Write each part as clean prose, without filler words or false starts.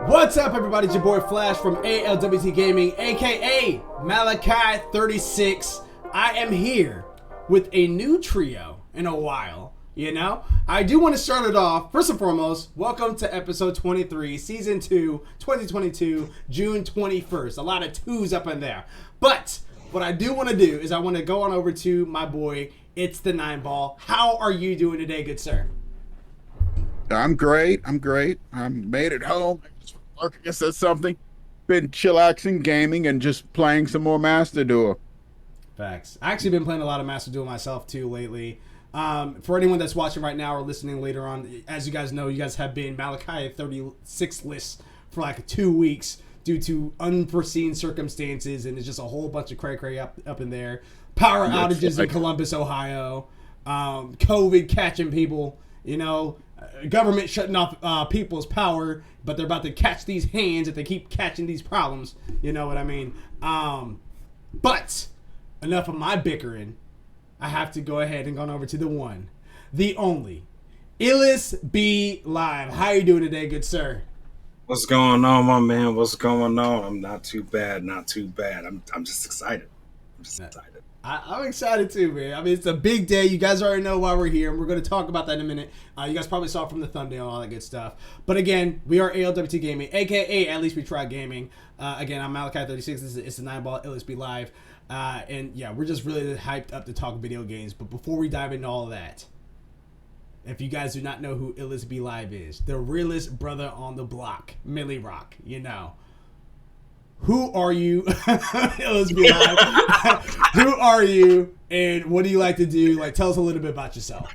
What's up, everybody? It's your boy Flash from ALWT Gaming, aka Malachi 36. I am here with a new trio in a while. You know, I do want to start it off. First and foremost, welcome to episode 23, season 2, 2022, June 21st. A lot of twos up in there. But what I do want to do is I want to go on over to my boy, It's the Nine Ball. How are you doing today, good sir? I'm great. I made it home. I guess that's something. Been chillaxing, gaming, and just playing some more Master Duel. Facts. I actually been playing a lot of Master Duel myself too lately. For anyone that's watching right now or listening later on, as you guys know, you guys have been Malachi 36 lists for like 2 weeks due to unforeseen circumstances, and it's just a whole bunch of cray up in there. Power outages in Columbus, Ohio. COVID catching people, you know. Government shutting off people's power, but they're about to catch these hands if they keep catching these problems. You know what I mean? But enough of my bickering. I have to go ahead and go on over to the one, the only, ALWT Live. How you doing today, good sir? What's going on, my man? What's going on? I'm not too bad. I'm just excited. I'm excited too, man. I mean, it's a big day. You guys already know why we're here, and we're going to talk about that in a minute. You guys probably saw it from the thumbnail and all that good stuff. But again, we are ALWT Gaming, a.k.a. At Least We Try Gaming. Again, I'm Malachi 36. It's the 9 Ball ALWT Live. And yeah, we're just really hyped up to talk video games. But before we dive into all of that, if you guys do not know who ALWT Live is, the realest brother on the block, Millie Rock, you know. Who are you? Let's be live. Who are you, and what do you like to do? Like, tell us a little bit about yourself.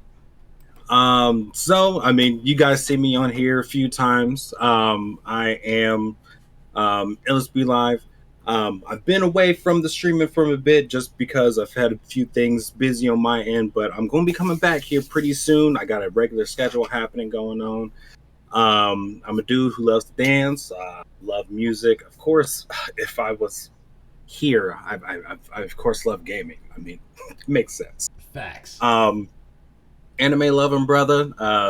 So I mean, you guys see me on here a few times. I am ALWT Live. I've been away from the streaming for a bit just because I've had a few things busy on my end, but I'm going to be coming back here pretty soon. I got a regular schedule happening going on. I'm a dude who loves to dance, love music. Of course, if I was here, I of course love gaming. I mean, it makes sense. Facts. Anime loving brother.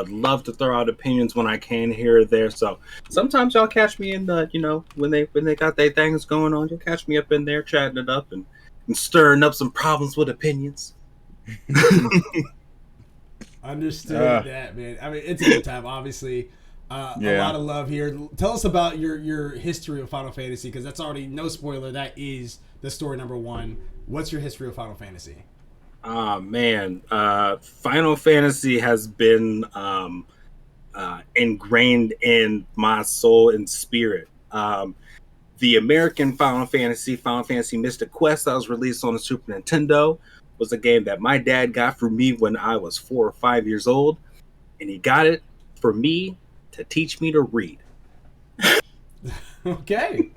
Love to throw out opinions when I can here or there. So sometimes y'all catch me in the, you know, when they got their things going on, you'll catch me up in there chatting it up and stirring up some problems with opinions. Understood that, man. I mean, it's a good time, obviously. A lot of love here. Tell us about your history of Final Fantasy, because that's already, no spoiler, that is the story number one. What's your history of Final Fantasy? Man, Final Fantasy has been ingrained in my soul and spirit. The American Final Fantasy Mystic Quest, that was released on the Super Nintendo, was a game that my dad got for me when I was 4 or 5 years old, and he got it for me to teach me to read. Okay.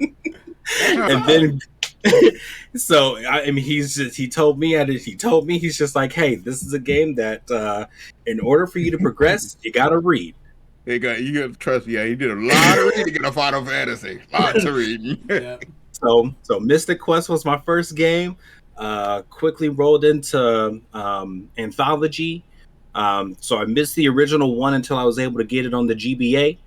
And then so I mean, he told me he's just like, hey, this is a game that in order for you to progress, you gotta read. You got to trust me. Yeah, you did a lot of reading in a Final Fantasy. Lots of reading. Yeah. So Mystic Quest was my first game. Quickly rolled into Anthology. So I missed the original one until I was able to get it on the GBA.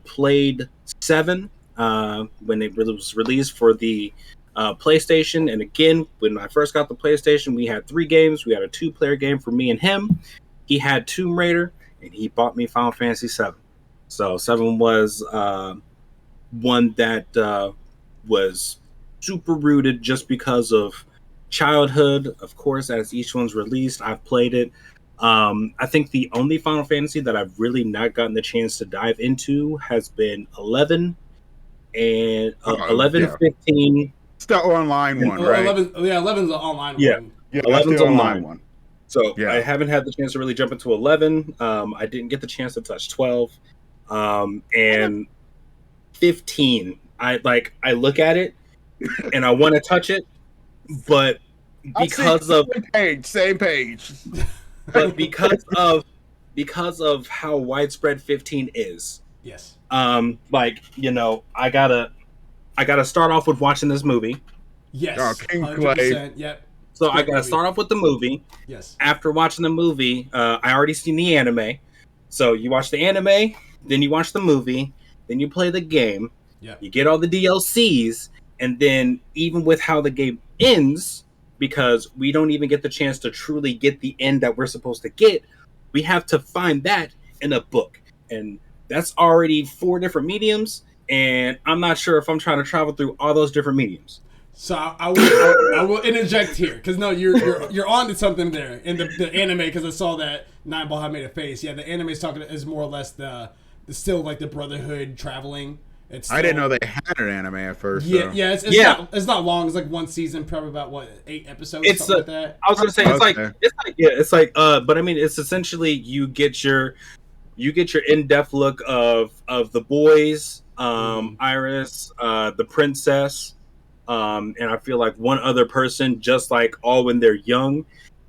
Played 7 when it was released for the PlayStation. And again, when I first got the PlayStation, we had 3 games. We had a 2-player game for me and him. He had Tomb Raider, and he bought me Final Fantasy 7. So 7 was one that was super rooted just because of childhood. Of course, as each one's released, I've played it. I think the only Final Fantasy that I've really not gotten the chance to dive into has been 11 and 15. It's the online one, right? 11's the online one. Yeah, 11's the online one. So yeah. I haven't had the chance to really jump into 11. I didn't get the chance to touch 12. And 15. I look at it and I want to touch it, but because of same page. But because of how widespread 15 is, yes. You know, I gotta start off with watching this movie. Yes. 100%. Yep. So I gotta start off with the movie. Yes. After watching the movie, I already seen the anime. So you watch the anime, then you watch the movie, then you play the game, Yep. you get all the DLCs, and then even with how the game ends, because we don't even get the chance to truly get the end that we're supposed to get, we have to find that in a book. And that's already 4 different mediums, and I'm not sure if I'm trying to travel through all those different mediums. So I will interject here because no, you're on to something there in the anime, because I saw that Nineball had made a face. Yeah, the anime is more or less the still like the Brotherhood traveling. It's still, I didn't know they had an anime at first. Yeah, so. yeah, it's not long. It's like one season, probably about what 8 episodes, It's something like that. I was gonna say it's like but I mean it's essentially you get your in-depth look of the boys, Iris, the princess, and I feel like one other person, just like all when they're young,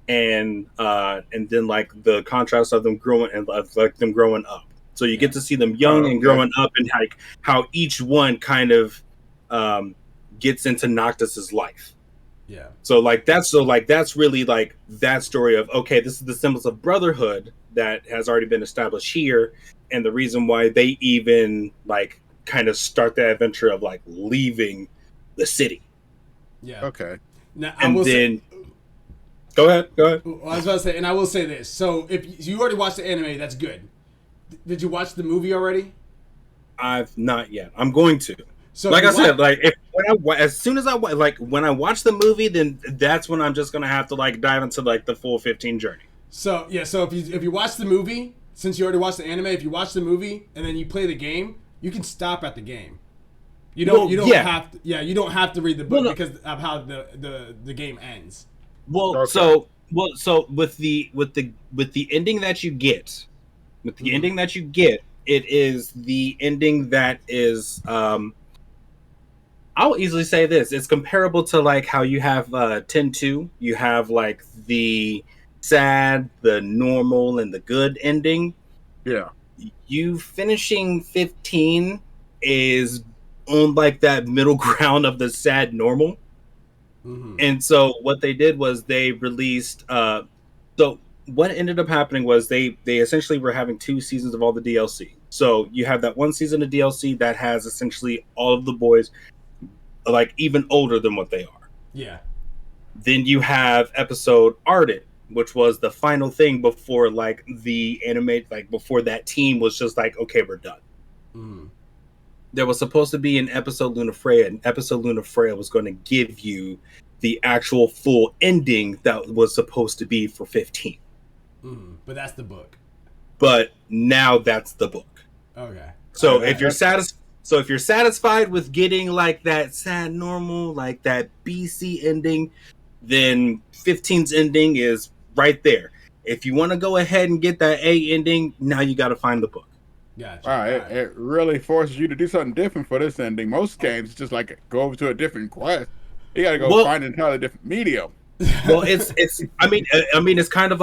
and then like the contrast of them growing and like them growing up. So you get to see them young and growing up, and like how each one kind of gets into Noctis's life. Yeah. So that's really like that story of, okay, this is the symbols of brotherhood that has already been established here, and the reason why they even like kind of start that adventure of like leaving the city. Yeah. Okay. Now, Go ahead. I was about to say, and I will say this. So if you already watched the anime, that's good. Did you watch the movie already? I've not yet. I'm going to. So like I said, like as soon as when I watch the movie, then that's when I'm just gonna have to like dive into like the full 15 journey. So yeah, so if you watch the movie, since you already watched the anime, if you watch the movie and then you play the game, you can stop at the game. You don't have to, you don't have to read the book because of how the game ends. Well, Okay. so with the ending that you get, it is the ending that is I'll easily say this. It's comparable to like how you have 10-2. You have like the sad, the normal, and the good ending. Yeah. You finishing 15 is on like that middle ground of the sad normal. Mm-hmm. And so what they did was they released so what ended up happening was they essentially were having 2 seasons of all the DLC. So you have that one season of DLC that has essentially all of the boys like even older than what they are. Yeah. Then you have episode Ardent, which was the final thing before like the anime, like before that team was just like, okay, we're done. Mm. There was supposed to be an episode Lunafreya, and episode Lunafreya was going to give you the actual full ending that was supposed to be for 15. But that's the book. But now that's the book. Okay. So if you're satisfied with getting like that sad normal, like that BC ending, then 15's ending is right there. If you want to go ahead and get that A ending, now you got to find the book. Gotcha. Wow, it really forces you to do something different for this ending. Most games just like go over to a different quest. You got to go find an entirely different medium. Well, I mean it's kind of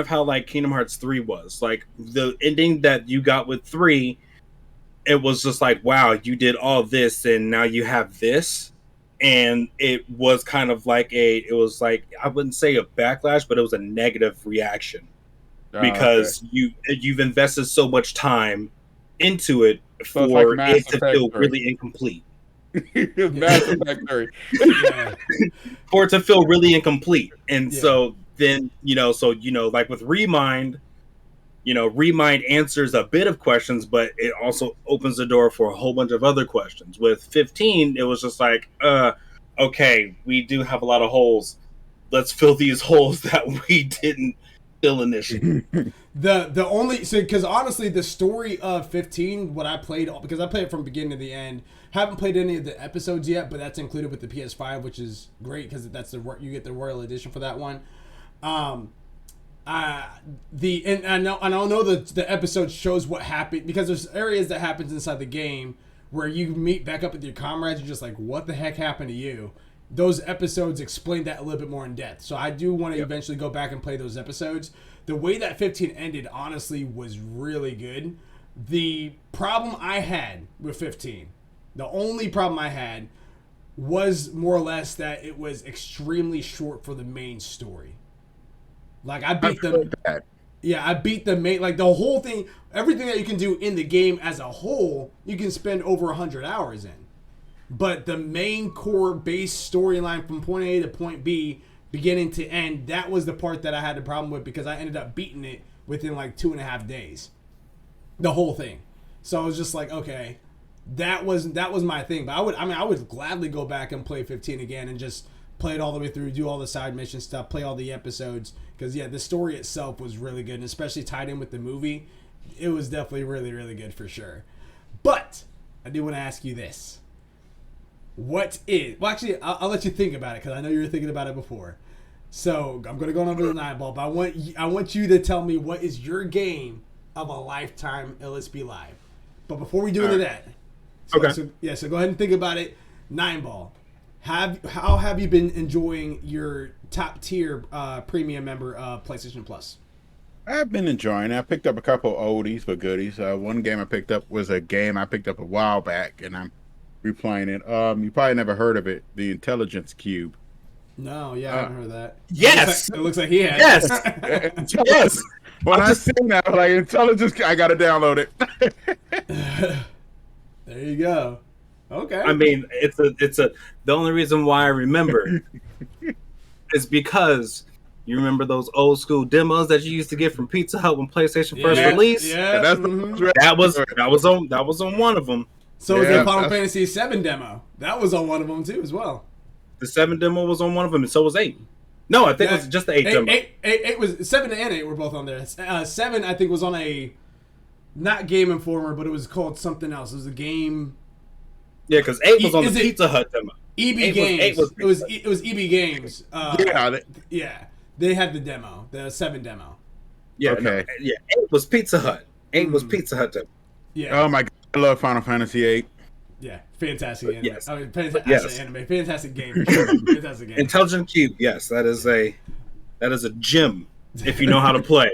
how like Kingdom Hearts 3 was. Like the ending that you got with 3, it was just like, wow, you did all this and now you have this. And it was kind of like I wouldn't say a backlash, but it was a negative reaction. Because you've invested so much time into it for like it to feel really incomplete. Mass Effect 3. For it to feel really incomplete. And so then, like with Remind, Remind answers a bit of questions, but it also opens the door for a whole bunch of other questions. With 15, it was just like, okay, we do have a lot of holes. Let's fill these holes that we didn't fill initially. The only because honestly the story of 15, what I played, because I played it from beginning to the end, haven't played any of the episodes yet, but that's included with the PS5, which is great because that's you get the Royal Edition for that one. And I don't know the episode shows what happened, because there's areas that happens inside the game where you meet back up with your comrades, you're just like, what the heck happened to you? Those episodes explain that a little bit more in depth. So I do want to eventually go back and play those episodes. The way that 15 ended, honestly, was really good. The problem I had with 15, the only problem I had, was more or less that it was extremely short for the main story. Like I beat them. Yeah, I beat the main, like the whole thing, everything that you can do in the game as a whole, you can spend over 100 hours in. But the main core base storyline from point A to point B, beginning to end, that was the part that I had the problem with because I ended up beating it within like 2.5 days. The whole thing. So I was just like, okay, that was my thing. But I would gladly go back and play 15 again and just play it all the way through, do all the side mission stuff, play all the episodes. Because yeah, the story itself was really good, and especially tied in with the movie, it was definitely really, really good for sure. But I do want to ask you this. What is... Well, actually, I'll let you think about it because I know you were thinking about it before. So I'm going to go on over the 9-ball, but I want you to tell me what is your game of a lifetime LSB Live. But before we do into that... So go ahead and think about it. 9-ball. How have you been enjoying your top tier premium member of PlayStation Plus? I've been enjoying it. I picked up a couple oldies but goodies. One game I picked up was a game I picked up a while back, and I'm replaying it. You probably never heard of it, the Intelligence Cube. No, yeah, I haven't heard of that. Yes! It looks like he has. Yes! Yes! When I seen that, I was like, Intelligence, I gotta download it. There you go. Okay. I mean, it's a. The only reason why I remember is because you remember those old school demos that you used to get from Pizza Hut when PlayStation first released. Yeah, that's that was on one of them. So was the Final Fantasy VII demo. That was on one of them too, as well. The 7 demo was on one of them, and so was 8. No, I think it was just the 8 demo. 8 was 7 and 8 were both on there. 7 I think was on a not Game Informer, but it was called something else. It was a game. Yeah, because 8 was on the Pizza Hut demo. EB Games. It was EB Games. Yeah, they had the demo, the 7 demo. Yeah, okay. 8 was Pizza Hut. 8 was Pizza Hut demo. Yeah. Oh my god, I love Final Fantasy VIII. Yeah, fantastic anime. Yes. I mean, fantastic anime. Fantastic game. For sure. Fantastic game. Intelligent Cube. Yes, that is a gem if you know how to play.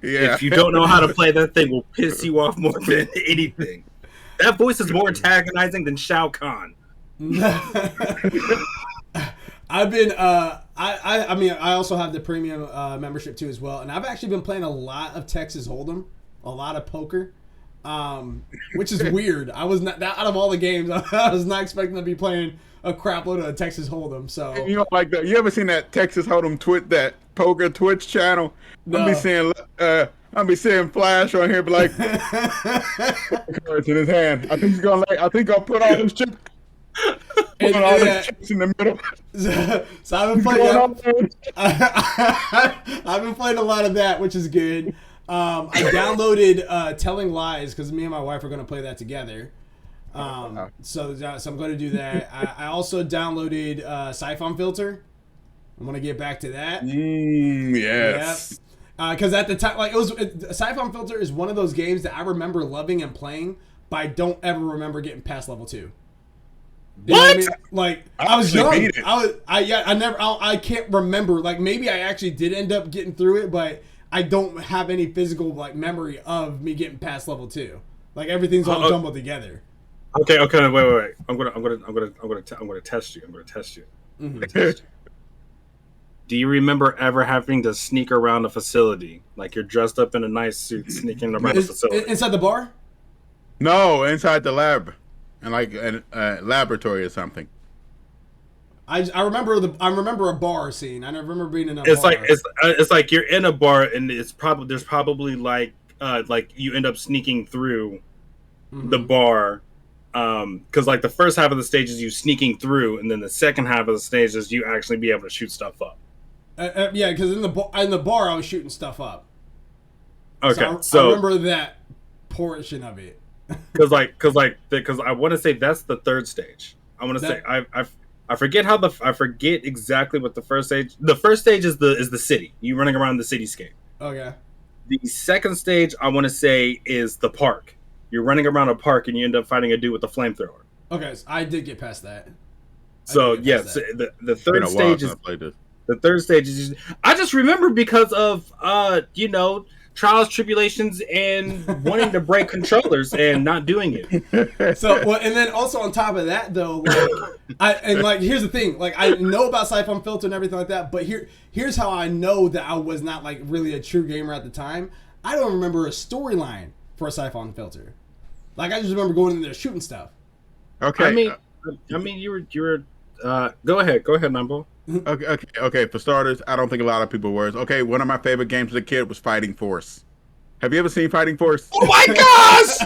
Yeah. If you don't know how to play, that thing will piss you off more than anything. That voice is more antagonizing than Shao Kahn. I've been I mean I also have the premium membership too as well, and I've actually been playing a lot of Texas Hold'em, a lot of poker, which is weird. I was not that out of all the games. I was not expecting to be playing a crap load of Texas Hold'em. So you know, like that. You ever seen that Texas Hold'em that poker Twitch channel? No. I'll be seeing Flash on here, but like cards in his hand. I think he's gonna I'll put all his chips. Put all his chips in the middle. So I've been playing. I've been playing a lot of that, which is good. I downloaded Telling Lies because me and my wife are going to play that together. So I'm going to do that. I also downloaded Siphon Filter. I'm going to get back to that. Yes. Yep. Because at the time, like Siphon Filter is one of those games that I remember loving and playing, but I don't ever remember getting past level 2. You know what I mean? Like I was young. I can't remember. Like maybe I actually did end up getting through it, but I don't have any physical like memory of me getting past level 2. Like everything's all jumbled together. Okay, wait. I'm gonna test you. Mm-hmm. Do you remember ever having to sneak around a facility? Like you're dressed up in a nice suit, sneaking around a facility. Inside the bar? No, inside the lab. And like a laboratory or something. I remember a bar scene. I remember being in a it's bar. Like it's like you're in a bar and there's probably like you end up sneaking through the bar because like the first half of the stage is you sneaking through, and then the second half of the stage is you actually be able to shoot stuff up. Yeah, because in the bar I was shooting stuff up. Okay, so I remember that portion of it. Because I want to say that's the third stage. I want to say I forget exactly what the first stage. The first stage is the city. You running around the cityscape. Okay. The second stage I want to say is the park. You're running around a park and you end up fighting a dude with a flamethrower. Okay, so I did get past that. So yes, the third stage is the third stage is. I just remember because of trials, tribulations, and wanting to break controllers and not doing it. So, well, and then also on top of that, though, here's the thing, like, I know about Siphon Filter and everything like that, but here's how I know that I was not like really a true gamer at the time. I don't remember a storyline for a Siphon Filter. Like, I just remember going in there shooting stuff. Okay. I mean, you were. Go ahead, Numbo. Okay. For starters, I don't think a lot of people were. Okay, one of my favorite games as a kid was Fighting Force. Have you ever seen Fighting Force? Oh my gosh!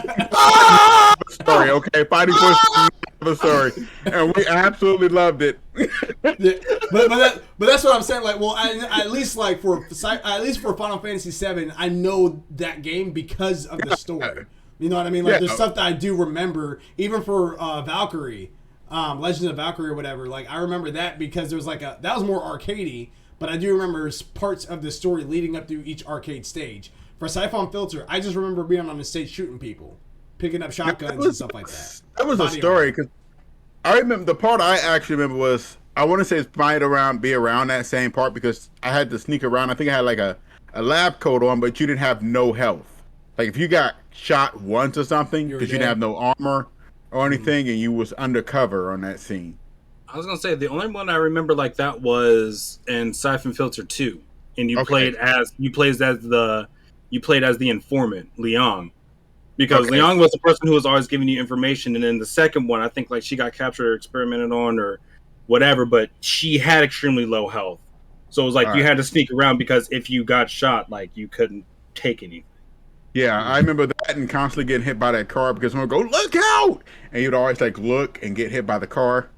Sorry, okay, Fighting Force is a story, and we absolutely loved it. Yeah, but that's what I'm saying. Like, well, at least for Final Fantasy VII, I know that game because of the story. You know what I mean? Like, Yeah. there's stuff that I do remember, even for Valkyrie, Legends of Valkyrie or whatever. Like, I remember that because there was that was more arcadey, but I do remember parts of the story leading up to each arcade stage. For Siphon Filter, I just remember being on the stage shooting people, picking up shotguns and stuff like that. That was a story because I remember the part I actually remember was I want to say it might be around that same part because I had to sneak around. I think I had like a lab coat on, but you didn't have no health. Like if you got shot once or something because you didn't have no armor or anything, and you was undercover on that scene. I was gonna say the only one I remember like that was in Siphon Filter 2, and you played as the informant, Leon. Because Leon was the person who was always giving you information, and then the second one, I think like she got captured or experimented on or whatever, but she had extremely low health. So it was like you had to sneak around because if you got shot, like you couldn't take anything. Yeah, I remember that and constantly getting hit by that car because someone would go, "Look out!" and you'd always like look and get hit by the car.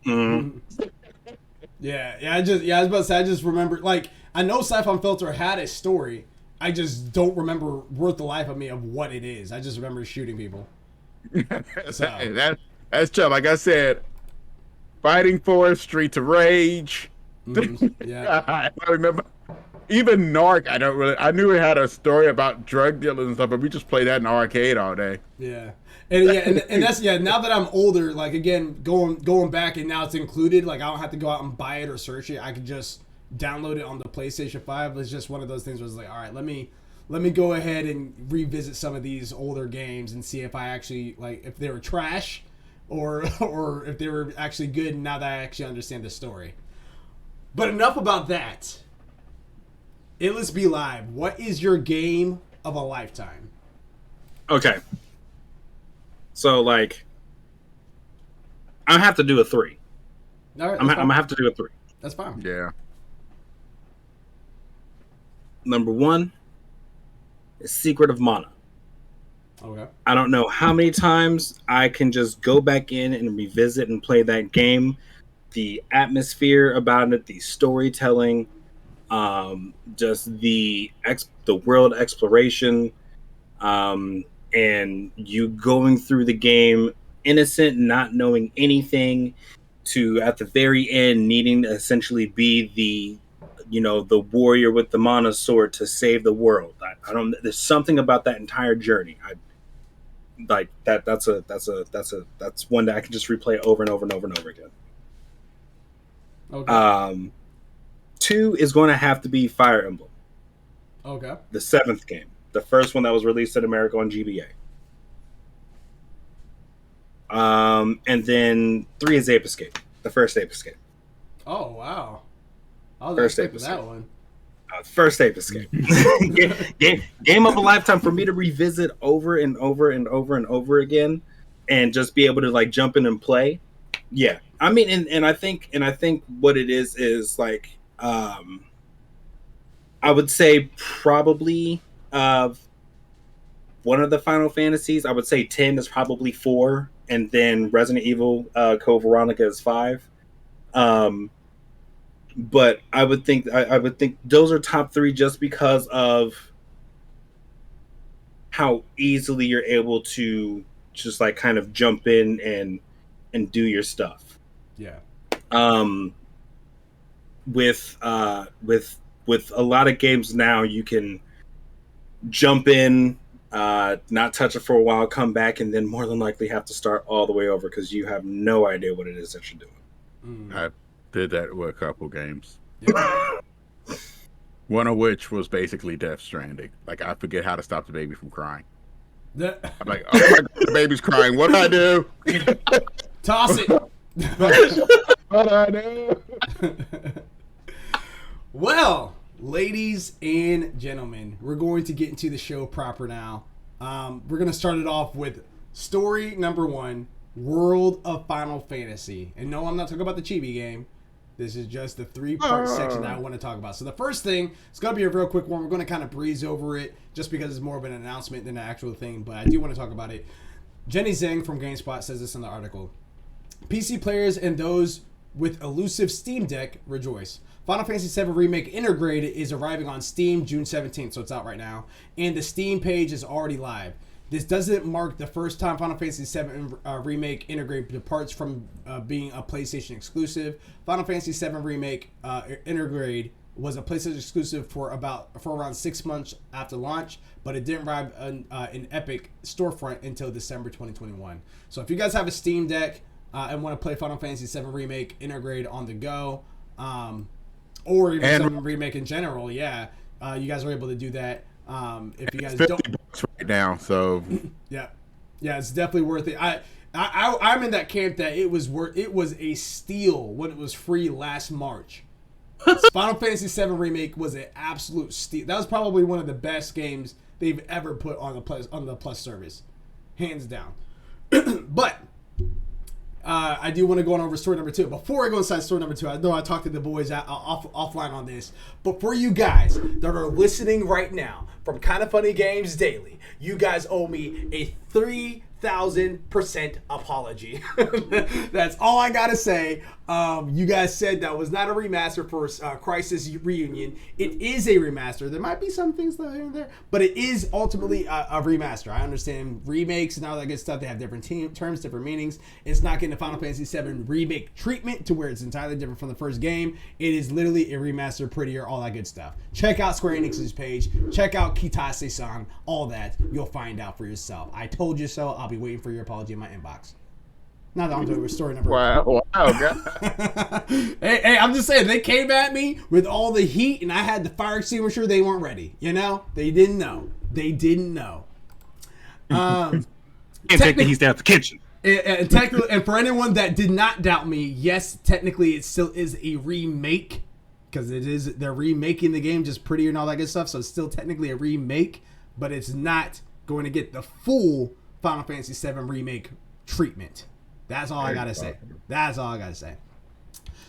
Mm-hmm. Yeah, I was about to say I just remember I know Siphon Filter had a story. I just don't remember worth the life of me of what it is. I just remember shooting people. So. That's tough. Like I said, Fighting Force, Streets of Rage. Yeah, I remember. Even Narc, I knew it had a story about drug dealers and stuff, but we just played that in the arcade all day. Yeah. And that's now that I'm older, like again, going back and now it's included, like I don't have to go out and buy it or search it. I can just download it on the PlayStation 5. It's just one of those things where it's like, all right, let me go ahead and revisit some of these older games and see if I actually if they were trash or if they were actually good now that I actually understand the story. But enough about that. Let's be live. What is your game of a lifetime? Okay. So I have to do a 3. All right, I'm gonna have to do a 3. That's fine. Yeah. Number 1 is Secret of Mana. Okay. I don't know how many times I can just go back in and revisit and play that game. The atmosphere about it, the storytelling, just the world exploration, and you going through the game innocent, not knowing anything, to at the very end needing to essentially be the warrior with the mana sword to save the world. I don't. There's something about that entire journey. I like that. That's one that I can just replay over and over and over and over again. Okay. 2 is going to have to be Fire Emblem. Okay. The 7th game, the first one that was released in America on GBA. And then 3 is Ape Escape, the first Ape Escape. Oh wow! I was First expecting Ape that Escape. one. First Ape Escape. game of a lifetime for me to revisit over and over and over and over again, and just be able to jump in and play. Yeah, I mean, and I think what it is I would say probably one of the Final Fantasies. I would say 10 is probably 4, and then Resident Evil Code Veronica is 5. But I would think those are top 3 just because of how easily you're able to just kind of jump in and do your stuff. Yeah. With a lot of games now, you can jump in, not touch it for a while, come back, and then more than likely have to start all the way over because you have no idea what it is that you're doing. I did that with a couple games. Yeah. One of which was basically Death Stranding. Like, I forget how to stop the baby from crying. I'm like, oh my God, the baby's crying. What do I do? Toss it. What do I do? Well, ladies and gentlemen, we're going to get into the show proper now. We're going to start it off with story number 1, World of Final Fantasy. And no, I'm not talking about the chibi game. This is just the 3-part section that I want to talk about. So the first thing, it's going to be a real quick one. We're going to kind of breeze over it just because it's more of an announcement than an actual thing. But I do want to talk about it. Jenny Zhang from GameSpot says this in the article. PC players and those with elusive Steam Deck rejoice. Final Fantasy VII Remake Intergrade is arriving on Steam June 17th, so it's out right now. And the Steam page is already live. This doesn't mark the first time Final Fantasy VII Remake Intergrade departs from being a PlayStation exclusive. Final Fantasy VII Remake Intergrade was a PlayStation exclusive for around 6 months after launch, but it didn't arrive in Epic storefront until December 2021. So if you guys have a Steam Deck and want to play Final Fantasy VII Remake Intergrade on the go, or even 7 Remake in general, you guys are able to do that. If you guys don't right now, so yeah, it's definitely worth it. I'm in that camp that it was a steal when it was free last March. Final Fantasy VII Remake was an absolute steal. That was probably one of the best games they've ever put on the Plus service, hands down. But I do want to go on over story number 2. Before I go inside story number 2, I know I talked to the boys offline on this, but for you guys that are listening right now from Kinda Funny Games Daily, you guys owe me a 3,000% apology. That's all I gotta say. You guys said that was not a remaster for Crisis Reunion. It is a remaster. There might be some things that are in there, but it is ultimately a remaster. I understand remakes and all that good stuff. They have different terms, different meanings. It's not getting the Final Fantasy VII remake treatment to where it's entirely different from the first game. It is literally a remaster, prettier, all that good stuff. Check out Square Enix's page. Check out Kitase-san. All that. You'll find out for yourself. I told you so. I'll be waiting for your apology in my inbox. Now that I'm doing with story number. Wow, God. hey, I'm just saying, they came at me with all the heat, and I had the fire extinguisher. They weren't ready. You know, they didn't know. Can't take the heat out the kitchen. And for anyone that did not doubt me, yes, technically it still is a remake because they're remaking the game just prettier and all that good stuff. So it's still technically a remake, but it's not going to get the full Final Fantasy VII remake treatment. That's all I gotta say.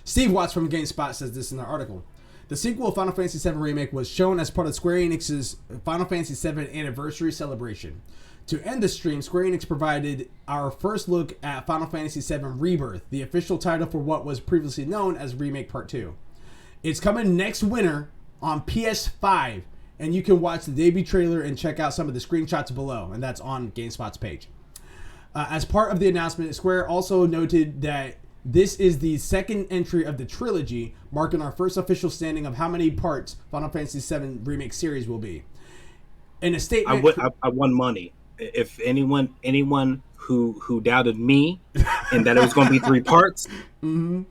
Steve Watts from GameSpot says this in the article. The sequel of Final Fantasy VII Remake was shown as part of Square Enix's Final Fantasy VII Anniversary Celebration. To end the stream, Square Enix provided our first look at Final Fantasy VII Rebirth, the official title for what was previously known as Remake Part 2. It's coming next winter on PS5, and you can watch the debut trailer and check out some of the screenshots below, and that's on GameSpot's page. As part of the announcement, Square also noted that this is the second entry of the trilogy, marking our first official standing of how many parts Final Fantasy VII Remake series will be. In a statement, I won money. If anyone who doubted me and that it was going to be 3 parts, I'm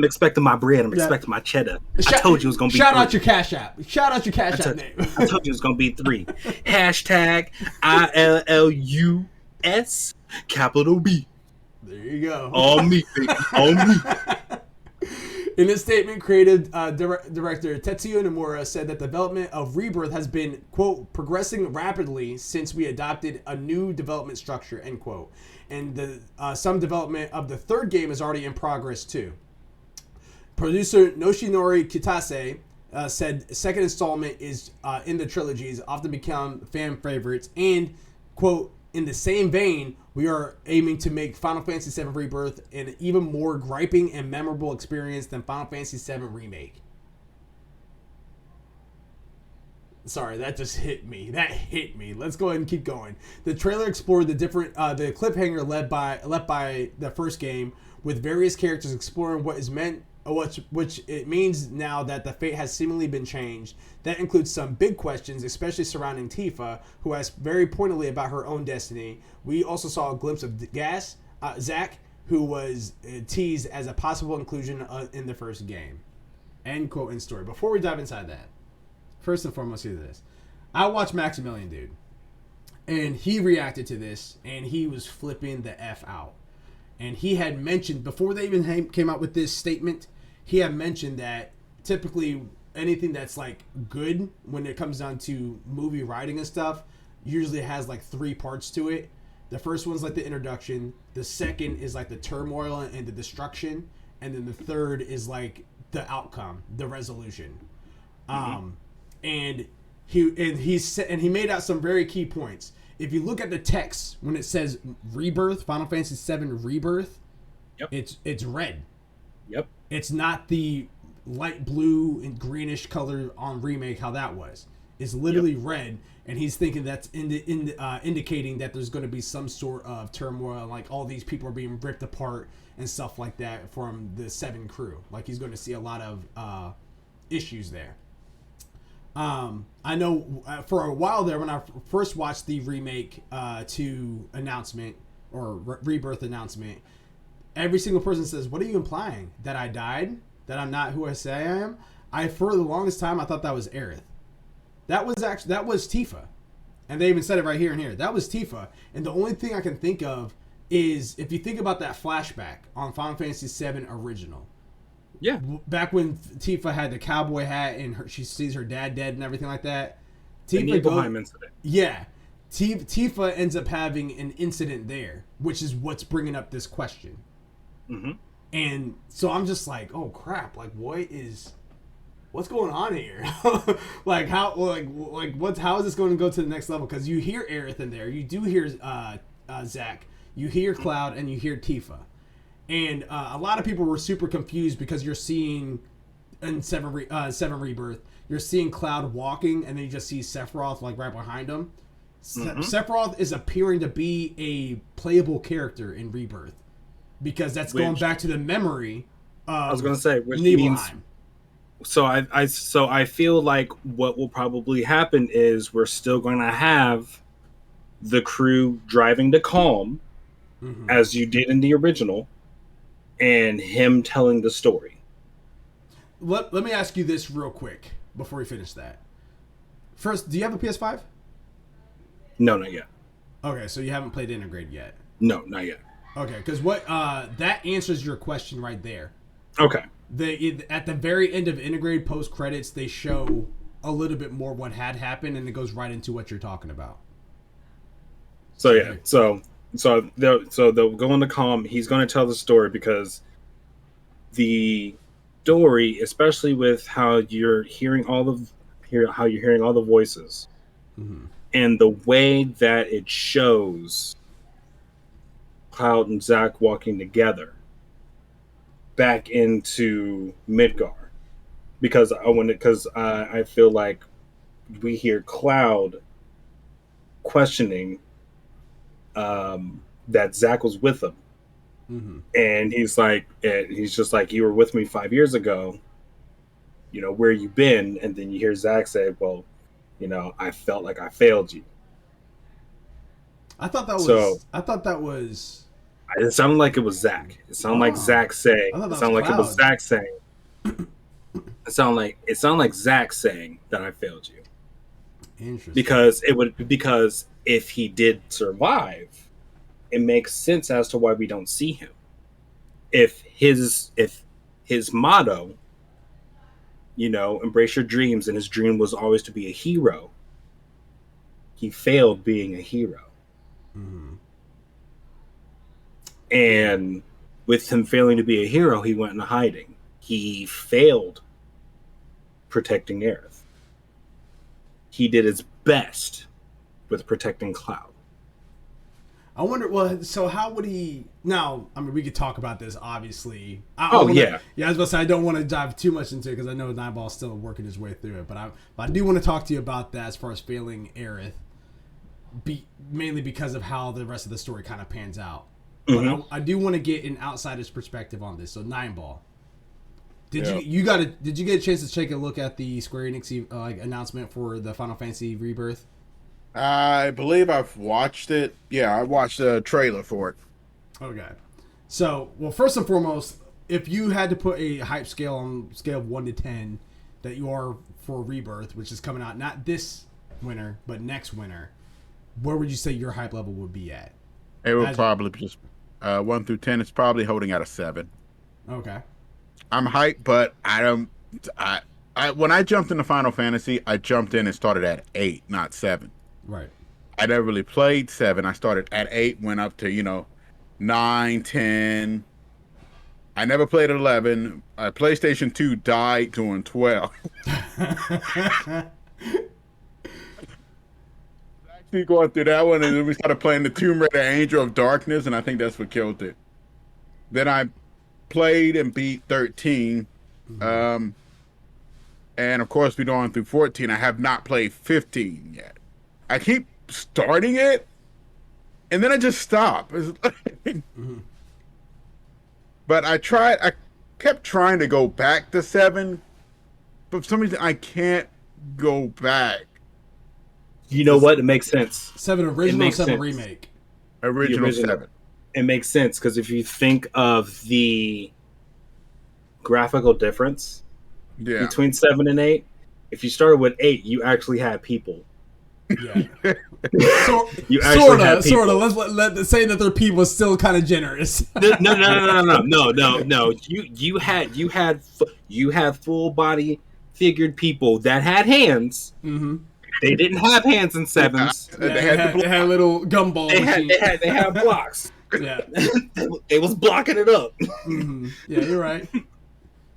expecting my bread. I'm expecting my cheddar. I told you it was going to be 3. Shout out your Cash App. Shout out your Cash App name. I told you it was going to be 3. Hashtag ILLUS capital B. There you go. On me, baby. On me. In a statement, creative director Tetsuya Nomura said that development of Rebirth has been, quote, progressing rapidly since we adopted a new development structure, end quote. And some development of the third game is already in progress, too. Producer Yoshinori Kitase said second installment is in the trilogies, often become fan favorites, and, quote, in the same vein, we are aiming to make Final Fantasy VII Rebirth an even more griping and memorable experience than Final Fantasy VII Remake. Sorry, that just hit me. Let's go ahead and keep going. The trailer explored the cliffhanger left by the first game, with various characters exploring what is meant, which it means now that the fate has seemingly been changed. That includes some big questions, especially surrounding Tifa, who asks very pointedly about her own destiny. We also saw a glimpse of Zack, who was teased as a possible inclusion in the first game. End quote in story. Before we dive inside that, First and foremost, here's this. I watched Maximilian, dude, and he reacted to this, and he was flipping the F out. And he had mentioned, before they even came out with this statement, he had mentioned that typically anything that's like good when it comes down to movie writing and stuff usually has like 3 parts to it. The first one's like the introduction, the second is like the turmoil and the destruction, and then the third is like the outcome, the resolution. And he made out some very key points. If you look at the text when it says Rebirth, Final Fantasy VII Rebirth, Yep. it's red. Yep. It's not the light blue and greenish color on Remake, how that was. It's literally red, and he's thinking that's indicating that there's going to be some sort of turmoil, like all these people are being ripped apart and stuff like that from the 7 crew. Like he's going to see a lot of issues there. I know for a while there, when I first watched the Remake 2 announcement or Rebirth announcement, every single person says, "What are you implying? That I died? That I'm not who I say I am?" For the longest time, I thought that was Aerith. That was Tifa, and they even said it right here and here. That was Tifa, and the only thing I can think of is if you think about that flashback on Final Fantasy VII Original. Yeah. Back when Tifa had the cowboy hat and she sees her dad dead and everything like that. The Nibelheim incident. Yeah. Tifa ends up having an incident there, which is what's bringing up this question. Mm-hmm. And so I'm just like, oh crap! Like, what's going on here? Like how is this going to go to the next level? Because you hear Aerith in there, you do hear Zack, you hear Cloud, and you hear Tifa. And a lot of people were super confused because you're seeing in Seven Rebirth, you're seeing Cloud walking, and then you just see Sephiroth like right behind him. Sephiroth is appearing to be a playable character in Rebirth because that's going back to the memory of I was going to say, which Nibelheim. means. So I feel like what will probably happen is we're still going to have the crew driving to Calm, as you did in the original, and him telling the story. Let me ask you this real quick before we finish that. First, do you have a PS5? No, not yet. Okay, so you haven't played Integrate yet. No, not yet. Okay, because that answers your question right there. Okay. At the very end of Integrate post credits, they show a little bit more what had happened, and it goes right into what you're talking about. So yeah, so they'll go on the Calm. He's going to tell the story because the story, especially with how you're hearing all the voices, and the way that it shows Cloud and Zack walking together back into Midgar, because I feel like we hear Cloud questioning that Zack was with him, and he's just like, "You were with me 5 years ago. You know, where you been?" And then you hear Zack say, "Well, you know, I felt like I failed you." I thought that was. It sounded like it was Zack. It sounded like Zack saying. It sounded like it was Zack saying. It sounded like Zack saying that I failed you. Interesting. Because if he did survive, it makes sense as to why we don't see him. If his motto, you know, embrace your dreams, and his dream was always to be a hero, he failed being a hero. And with him failing to be a hero, he went into hiding. He failed protecting Aerith. He did his best with protecting Cloud. I wonder, well, so how would he... Now, I mean, we could talk about this, obviously. Yeah. I was about to say, I don't want to dive too much into it, because I know Nightball's still working his way through it, but I do want to talk to you about that as far as failing Aerith, mainly because of how the rest of the story kind of pans out. But I do want to get an outsider's perspective on this. So, Nineball, did you get a chance to take a look at the Square Enix announcement for the Final Fantasy Rebirth? I believe I've watched it. Yeah, I watched a trailer for it. Okay. So, well, first and foremost, if you had to put a hype scale on scale of 1 to 10 that you are for Rebirth, which is coming out not this winter but next winter, where would you say your hype level would be at? It would probably be just 1 through 10. It's probably holding at a 7. Okay. I'm hyped, but I don't. When I jumped into Final Fantasy, I jumped in and started at 8, not 7. Right. I never really played 7. I started at 8, went up to 9, 10. I never played 11. PlayStation 2 died doing 12. Actually going through that one, and then we started playing the Tomb Raider Angel of Darkness, and I think that's what killed it. Then I played and beat 13. And of course, we're going through 14. I have not played 15 yet. I keep starting it, and then I just stop. But I kept trying to go back to 7, but for some reason I can't go back. You know what? It makes sense. 7 original, 7 remake. Original 7. It makes sense because if you think of the graphical difference between 7 and 8, if you started with 8, you actually had people. Yeah. You actually had people. Sort of. Let's say that their people was still kind of generous. No. You had full body figured people that had hands. Mm-hmm. They didn't have hands in 7s. They had little gumball. They had blocks. Yeah. They was blocking it up. Mm-hmm. Yeah, you're right.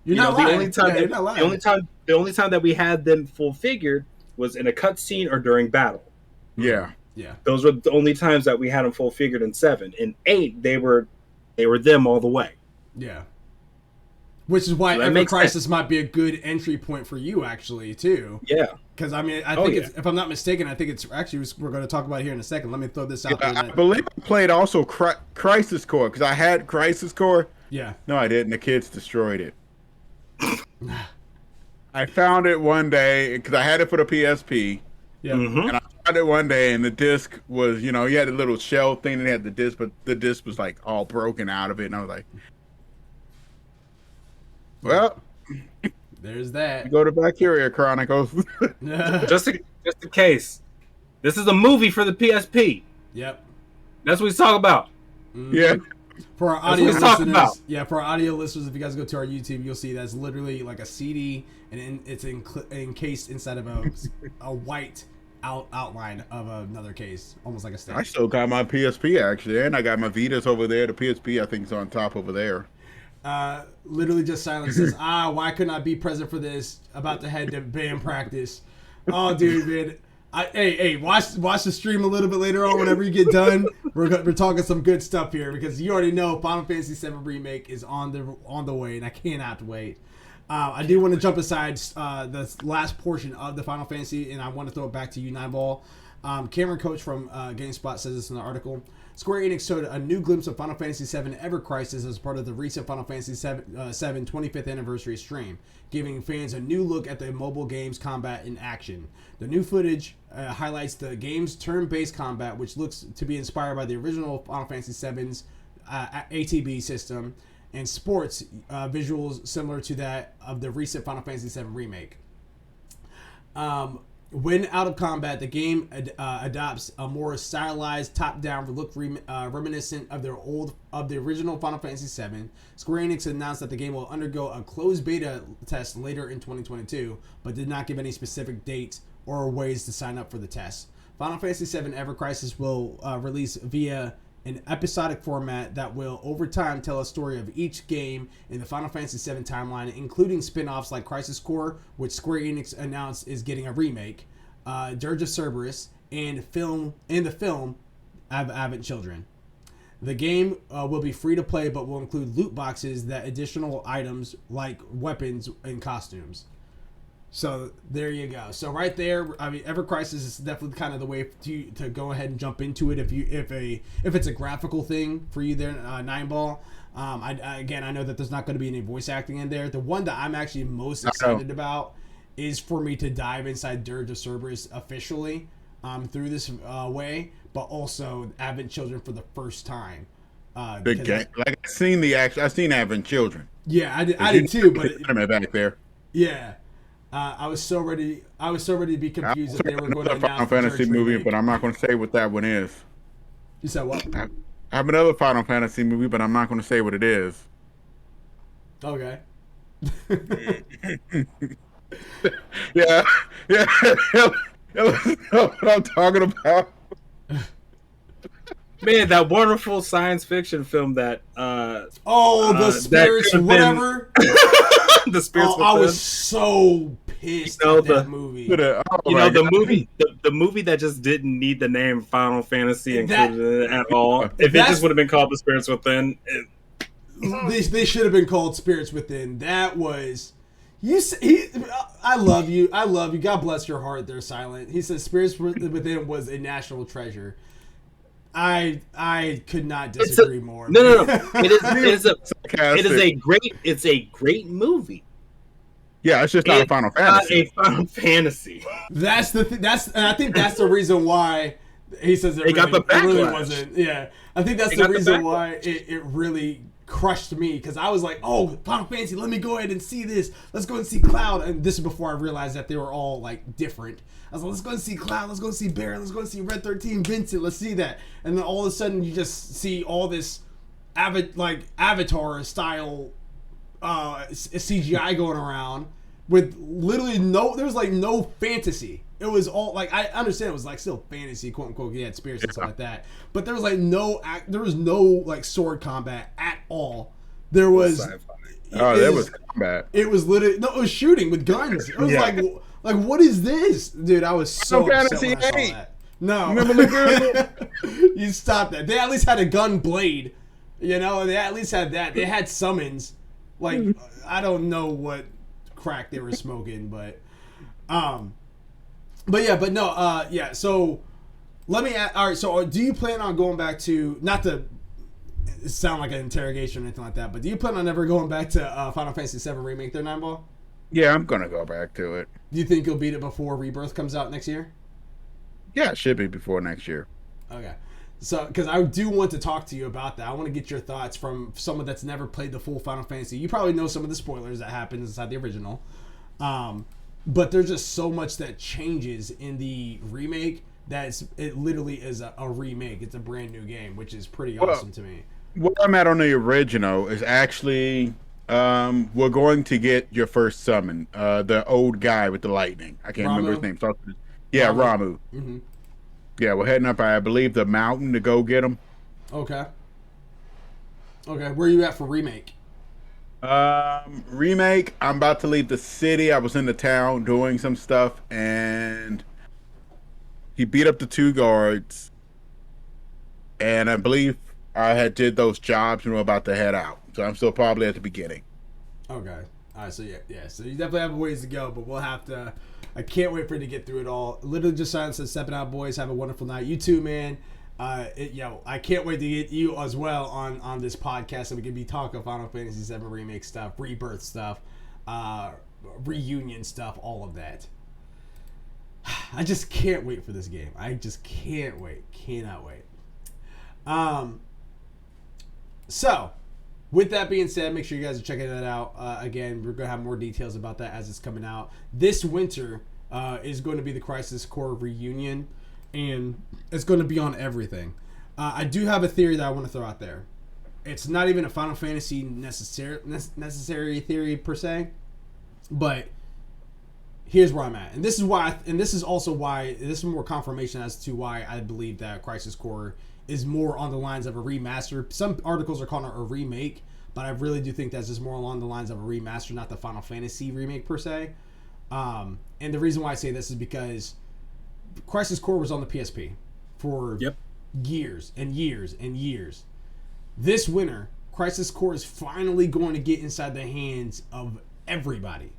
You're not lying. The only time that we had them full figured was in a cutscene or during battle. Yeah. Yeah. Those were the only times that we had them full figured in 7. In 8, they were them all the way. Yeah. Which is why Ever Crisis might be a good entry point for you, actually, too. Yeah. Because, I mean, I think if I'm not mistaken, I think it's actually, we're going to talk about it here in a second. Let me throw this out there. I believe I played also Crisis Core, because I had Crisis Core. Yeah. No, I didn't. The kids destroyed it. I found it one day, because I had it for the PSP. Yeah. And I found it one day, and the disc was, you had a little shell thing, and it had the disc, but the disc was, like, all broken out of it, and I was like, well... There's that. Go to Valkyria Chronicles. just in case. This is a movie for the PSP. Yep. That's what we talk about. Mm-hmm. Yeah. For our audio listeners, for our audio listeners, if you guys go to our YouTube, you'll see that's literally like a CD, and it's encased inside of a white outline of another case, almost like a stand. I still got my PSP actually, and I got my Vitas over there. The PSP I think is on top over there. Literally just silence says, why couldn't I be present for this? About to head to band practice. Oh, dude, man. Watch the stream a little bit later on whenever you get done. We're talking some good stuff here because you already know Final Fantasy VII Remake is on the way, and I cannot wait. I do want to jump aside the last portion of the Final Fantasy, and I want to throw it back to you, Nineball. Cameron Coach from GameSpot says this in the article. Square Enix showed a new glimpse of Final Fantasy VII Ever Crisis as part of the recent Final Fantasy VII 25th anniversary stream, giving fans a new look at the mobile game's combat in action. The new footage highlights the game's turn-based combat, which looks to be inspired by the original Final Fantasy VII's ATB system, and sports visuals similar to that of the recent Final Fantasy VII Remake. When out of combat, the game adopts a more stylized top-down look reminiscent of the original Final Fantasy VII. Square Enix announced that the game will undergo a closed beta test later in 2022, but did not give any specific dates or ways to sign up for the test. Final Fantasy VII Ever Crisis will release via an episodic format that will, over time, tell a story of each game in the Final Fantasy VII timeline, including spin-offs like Crisis Core, which Square Enix announced is getting a remake, Dirge of Cerberus, and the film ALWT Children. The game will be free to play, but will include loot boxes that additional items like weapons and costumes. So there you go. So right there, I mean, Ever Crisis is definitely kind of the way to go ahead and jump into it if it's a graphical thing for you there, Nineball. I know that there's not going to be any voice acting in there. The one that I'm actually most excited about is for me to dive inside Dirge of Cerberus officially through this way, but also ALWT Children for the first time. Big game. Like I've seen ALWT Children. Yeah, I did too. But back there. Yeah. I was so ready. I was so ready to be confused if they were going to Another Final announce the Fantasy Church movie, remake. but I'm not going to say what that one is. You said what? I have another Final Fantasy movie, but I'm not going to say what it is. Okay. Yeah, yeah. You know what I'm talking about? Man, that wonderful science fiction film that The spirits, could've been- whatever. the spirits. I Within. was so pissed You know, at that movie. Oh You my know, the God. movie, the movie that just didn't need the name Final Fantasy That- included in it at all. If it that's- just would have been called The Spirits Within, They should have been called Spirits Within. That was I love you. I love you. God bless your heart. They're silent. He says Spirits Within was a national treasure. I could not disagree more. No. It is a great movie. Yeah, it's just not a Final Fantasy. Not a Final Fantasy. That's the and I think that's the reason why he says it got the really backlash. wasn't. Yeah, I think that's They the got the reason backlash. why it really crushed me, because I was like, oh, Final Fantasy, let me go ahead and see this. Let's go and see Cloud. And this is before I realized that they were all like different. I was like, let's go and see Cloud. Let's go and see Barret. Let's go and see Red 13, Vincent. Let's see that. And then all of a sudden, you just see all this Avatar style CGI going around with literally there was like no fantasy. It was all like, I understand it was like still fantasy, quote unquote. You had spirits and stuff like that, but there was like no like sword combat at all. There was There was combat. It was literally it was shooting with guns. It was like what is this, dude? I was so Final upset when I Fantasy saw 8. that. No, Remember the girl? you stop that. They at least had a gun blade, you know. They at least had that. They had summons. Like I don't know what crack they were smoking, but yeah. So let me ask, all right. So do you plan on going back to, not to sound like an interrogation or anything like that, but do you plan on ever going back to Final Fantasy VII Remake there, Nineball? Yeah, I'm gonna go back to it. Do you think you'll beat it before Rebirth comes out next year? Yeah, it should be before next year. Okay. So, because I do want to talk to you about that. I want to get your thoughts from someone that's never played the full Final Fantasy. You probably know some of the spoilers that happen inside the original. But there's just so much that changes in the remake that it literally is a remake. It's a brand new game, which is pretty awesome to me. What I'm at on the original is actually we're going to get your first summon. The old guy with the lightning. I can't remember his name. Yeah, Ramu. Mm-hmm. Yeah, we're heading up, I believe, the mountain to go get him. Okay. Where are you at for remake? Remake, I'm about to leave the city. I was in the town doing some stuff, and he beat up the 2 guards. And I believe I had did those jobs and we're about to head out. So I'm still probably at the beginning. Okay. All right, so yeah. So you definitely have a ways to go, but we'll have to. I can't wait for you to get through it all. Literally just says, stepping out, boys. Have a wonderful night. You too, man. I can't wait to get you as well on this podcast so we can be talking Final Fantasy VII Remake stuff, Rebirth stuff, reunion stuff, all of that. I just can't wait for this game. I just can't wait. Cannot wait. So, with that being said, make sure you guys are checking that out. Again, we're going to have more details about that as it's coming out. This winter is going to be the Crisis Core reunion, and it's going to be on everything. I do have a theory that I want to throw out there. It's not even a Final Fantasy necessary theory per se, but here's where I'm at. And this is why, and this is also why, this is more confirmation as to why I believe that Crisis Core is more on the lines of a remaster. Some articles are calling it a remake, but I really do think that's just more along the lines of a remaster, not the Final Fantasy remake per se. And the reason why I say this is because Crisis Core was on the PSP for years and years and years. This winter, Crisis Core is finally going to get inside the hands of everybody.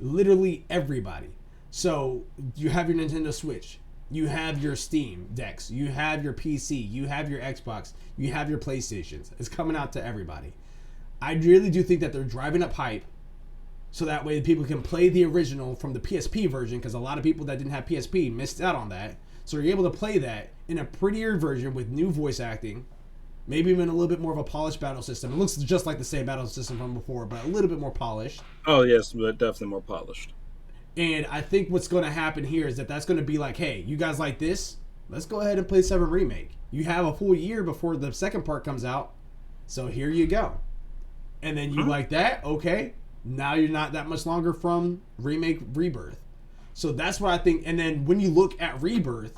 Literally everybody. So you have your Nintendo Switch. You have your Steam decks. You have your PC. You have your Xbox. You have your PlayStations. It's coming out to everybody. I really do think that they're driving up hype so that way people can play the original from the PSP version, because a lot of people that didn't have PSP missed out on that. So you're able to play that in a prettier version with new voice acting, maybe even a little bit more of a polished battle system. It looks just like the same battle system from before, but a little bit more polished. Oh, yes, but definitely more polished. And I think what's going to happen here is that's going to be like, hey, you guys like this? Let's go ahead and play 7 Remake. You have a full year before the second part comes out, so here you go. And then you like that? Okay. Now you're not that much longer from Remake Rebirth. So that's what I think. And then when you look at Rebirth,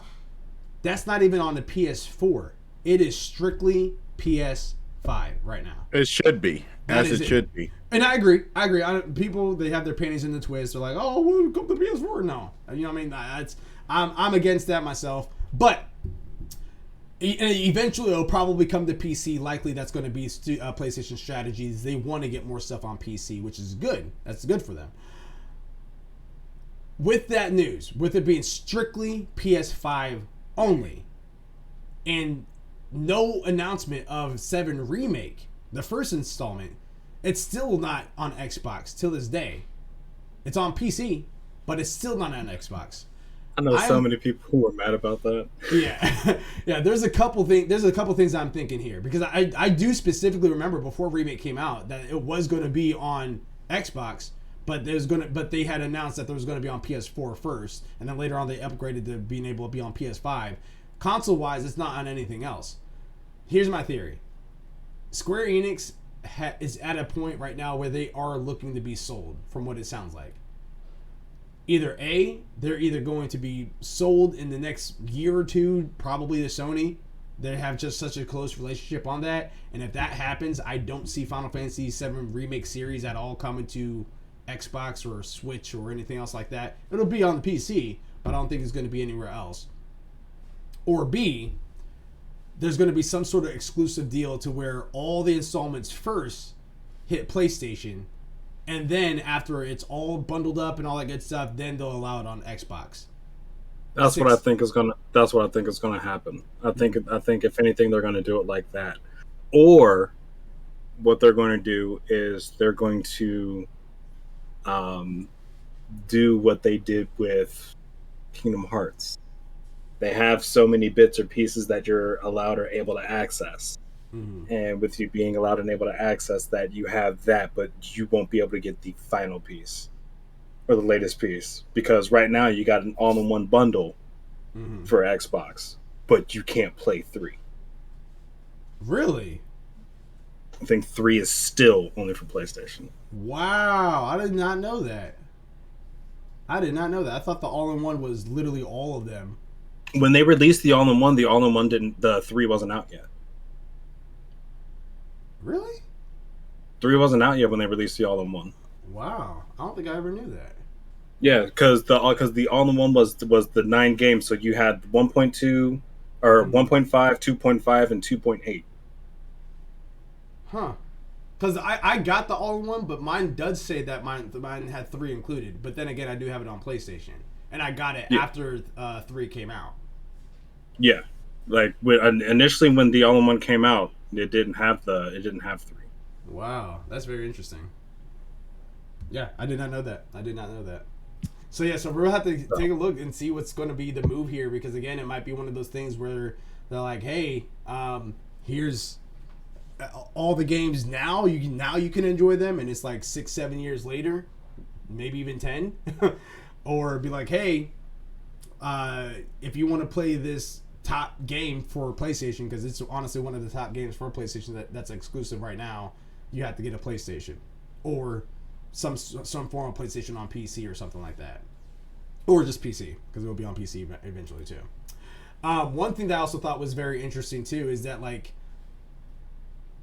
that's not even on the PS4. It is strictly PS5 right now. It should be. As it should be. And I agree. People, they have their panties in the twist. They're like, oh, well, come to PS4. No. You know what I mean? I'm against that myself. But eventually it'll probably come to PC. Likely that's going to be PlayStation strategies. They want to get more stuff on PC, which is good. That's good for them. With that news, with it being strictly PS5 only, and no announcement of 7 Remake, the first installment, it's still not on Xbox till this day. It's on PC, but it's still not on Xbox. I know so many people who are mad about that. Yeah, yeah. There's a couple things I'm thinking here, because I do specifically remember before Remake came out that it was going to be on Xbox, but they had announced that there was going to be on PS4 first, and then later on they upgraded to being able to be on PS5. Console wise, it's not on anything else. Here's my theory: Square Enix is at a point right now where they are looking to be sold, from what it sounds like. Either A, they're either going to be sold in the next year or two, probably to Sony. They have just such a close relationship on that. And if that happens, I don't see Final Fantasy VII Remake series at all coming to Xbox or Switch or anything else like that. It'll be on the PC, but I don't think it's going to be anywhere else. Or B, there's going to be some sort of exclusive deal to where all the installments first hit PlayStation, and then after it's all bundled up and all that good stuff, then they'll allow it on Xbox. That's what I think is gonna happen. I think if anything, they're gonna do it like that. Or what they're going to do is they're going to do what they did with Kingdom Hearts. They have so many bits or pieces that you're allowed or able to access. Mm-hmm. And with you being allowed and able to access that, you have that, but you won't be able to get the final piece or the latest piece, because right now you got an all-in-one bundle for Xbox, but you can't play 3. Really? I think 3 is still only for PlayStation. Wow, I did not know that. I thought the all-in-one was literally all of them. When they released the all-in-one didn't. The 3 wasn't out yet. Really? 3 wasn't out yet when they released the all-in-one. Wow, I don't think I ever knew that. Yeah, because the all-in-one was the 9 games, so you had 1.2 or 1.5, 2.5, and 2.8. Huh? Because I got the all-in-one, but mine does say that mine had 3 included. But then again, I do have it on PlayStation, and I got it after 3 came out. Yeah, like initially when the all-in-one came out, it didn't have 3. Wow, that's very interesting. Yeah, I did not know that. So yeah, so we'll have to take a look and see what's going to be the move here, because again, it might be one of those things where they're like, hey, here's all the games now. You can enjoy them, and it's like 6-7 years later, maybe even 10, or be like, hey, if you want to play this top game for PlayStation, because it's honestly one of the top games for PlayStation that's exclusive right now, you have to get a PlayStation or some form of PlayStation on PC or something like that, or just PC, because it will be on PC eventually too. One thing that I also thought was very interesting too is that, like,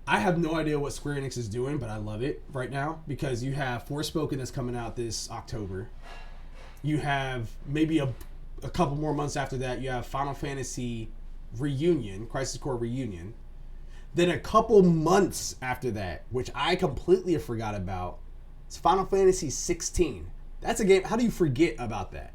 I have no idea what Square Enix is doing, but I love it right now, because you have Forspoken that's coming out this October. You have maybe a couple more months after that, you have Final Fantasy Crisis Core Reunion. Then a couple months after that, which I completely forgot about, it's Final Fantasy 16. That's a game. How do you forget about that?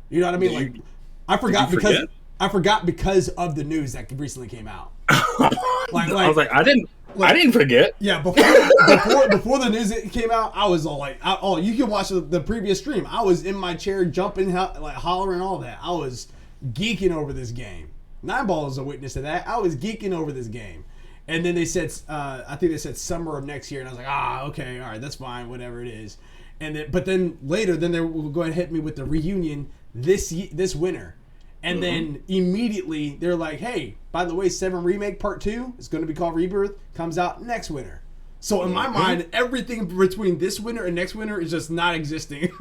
You know what I mean? I forgot because of the news that recently came out. I was like, I didn't forget. Yeah, before the news came out, I was all like, you can watch the previous stream. I was in my chair jumping, like hollering, all that. I was geeking over this game. Nineball is a witness to that. I was geeking over this game, And then they said, I think they said summer of next year, and I was like, okay, all right, that's fine, whatever it is. And then, but then later, then they will go ahead and hit me with the reunion this winter, and then immediately they're like, hey, by the way, 7 Remake Part 2 is going to be called Rebirth, comes out next winter. So in my mind, everything between this winter and next winter is just not existing.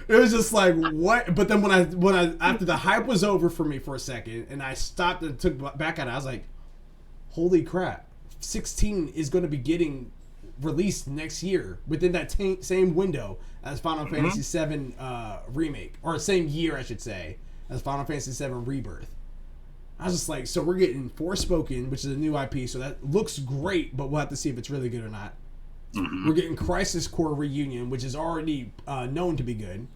It was just like, what? But then when I after the hype was over for me for a second, and I stopped and took back at it, I was like, holy crap, 16 is going to be getting released next year within that same window as Final Fantasy VII Remake, or same year I should say, as Final Fantasy VII Rebirth. I was just like, so we're getting Forspoken, which is a new IP, so that looks great, but we'll have to see if it's really good or not. We're getting Crisis Core Reunion, which is already known to be good.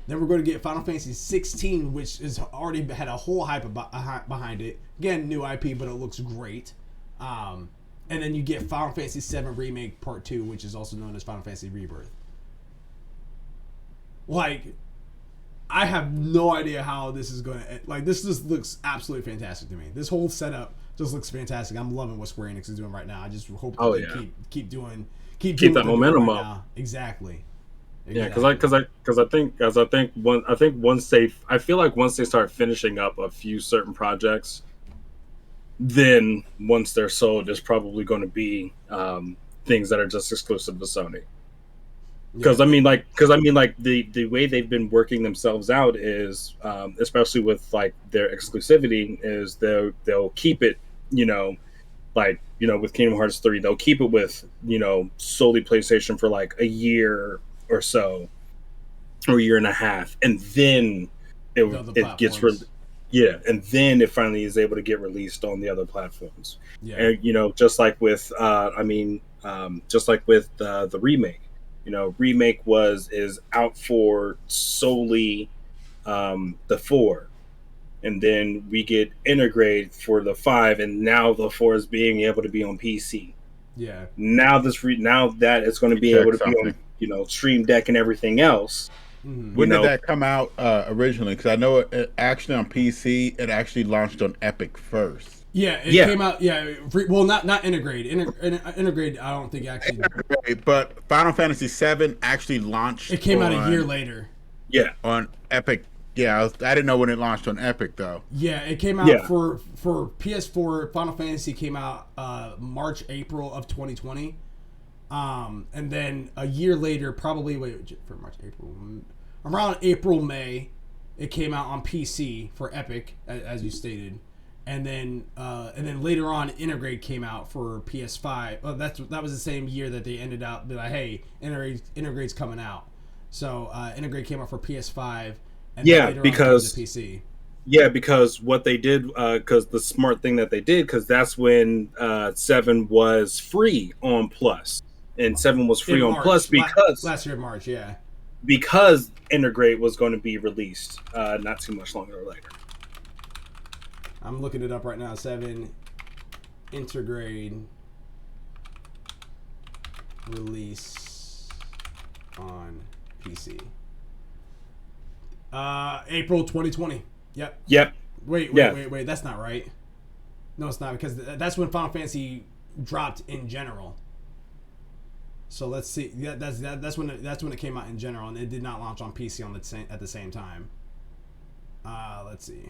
Then we're going to get Final Fantasy 16, which is already had a whole hype behind it. Again, new IP, but it looks great. And then you get Final Fantasy 7 Remake Part 2, which is also known as Final Fantasy Rebirth. Like, I have no idea how this is going to... Like, this just looks absolutely fantastic to me. This whole setup just looks fantastic. I'm loving what Square Enix is doing right now. I just hope that they keep doing that momentum up. Now. Exactly. Yeah, because I think once they start finishing up a few certain projects, then once they're sold, there's probably going to be things that are just exclusive to Sony. Because I mean, the way they've been working themselves out is, especially with like their exclusivity, is they'll keep it, with Kingdom Hearts 3, they'll keep it with solely PlayStation for like a year or so, or a year and a half, and then it gets and then it finally is able to get released on the other platforms. Yeah, and just like with the remake. Remake is out for solely the 4, and then we get Integrate for the 5, and now the 4 is being able to be on PC. Yeah. Now that it's going to be able to be on Stream Deck and everything else. Mm-hmm. When did that come out originally? Because I know it actually on PC, it actually launched on Epic first. Yeah, it came out. Yeah, well, not Integrate. Integrate, I don't think actually. But Final Fantasy VII actually launched. It came out a year later. Yeah, on Epic. Yeah, I didn't know when it launched on Epic though. Yeah, it came out for PS4. Final Fantasy came out March, April of 2020, and then a year later, probably for March, April, around April, May, it came out on PC for Epic, as you stated. And then later on, Integrate came out for PS5. Well, that was the same year that they ended up be like, hey, Integrate's coming out. So Integrate came out for PS5. And later because on to PC. Yeah, because what they did, because the smart thing that they did, because that's when 7 was free on Plus, and 7 was free on Plus because last year in March, because Integrate was going to be released not too much longer later. I'm looking it up right now. 7 Integrate release on PC. April 2020. Yep. Wait. That's not right. No, it's not, because that's when Final Fantasy dropped in general. So let's see. Yeah, that's when it came out in general, and it did not launch on PC at the same time. Let's see.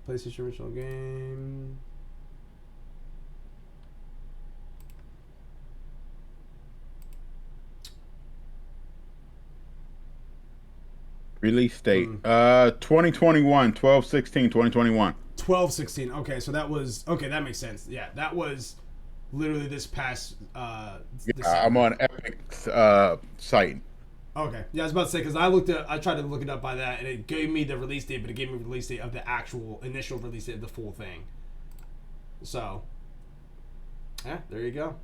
PlayStation original game. Release date 2021 12/16/2021. 12/16. Okay, so that was that makes sense. Yeah, that was literally this past I'm on Epic's site. Okay. Yeah, I was about to say, because I tried to look it up by that, and it gave me the release date, but it gave me the release date of the actual initial release date of the full thing. So, yeah, there you go.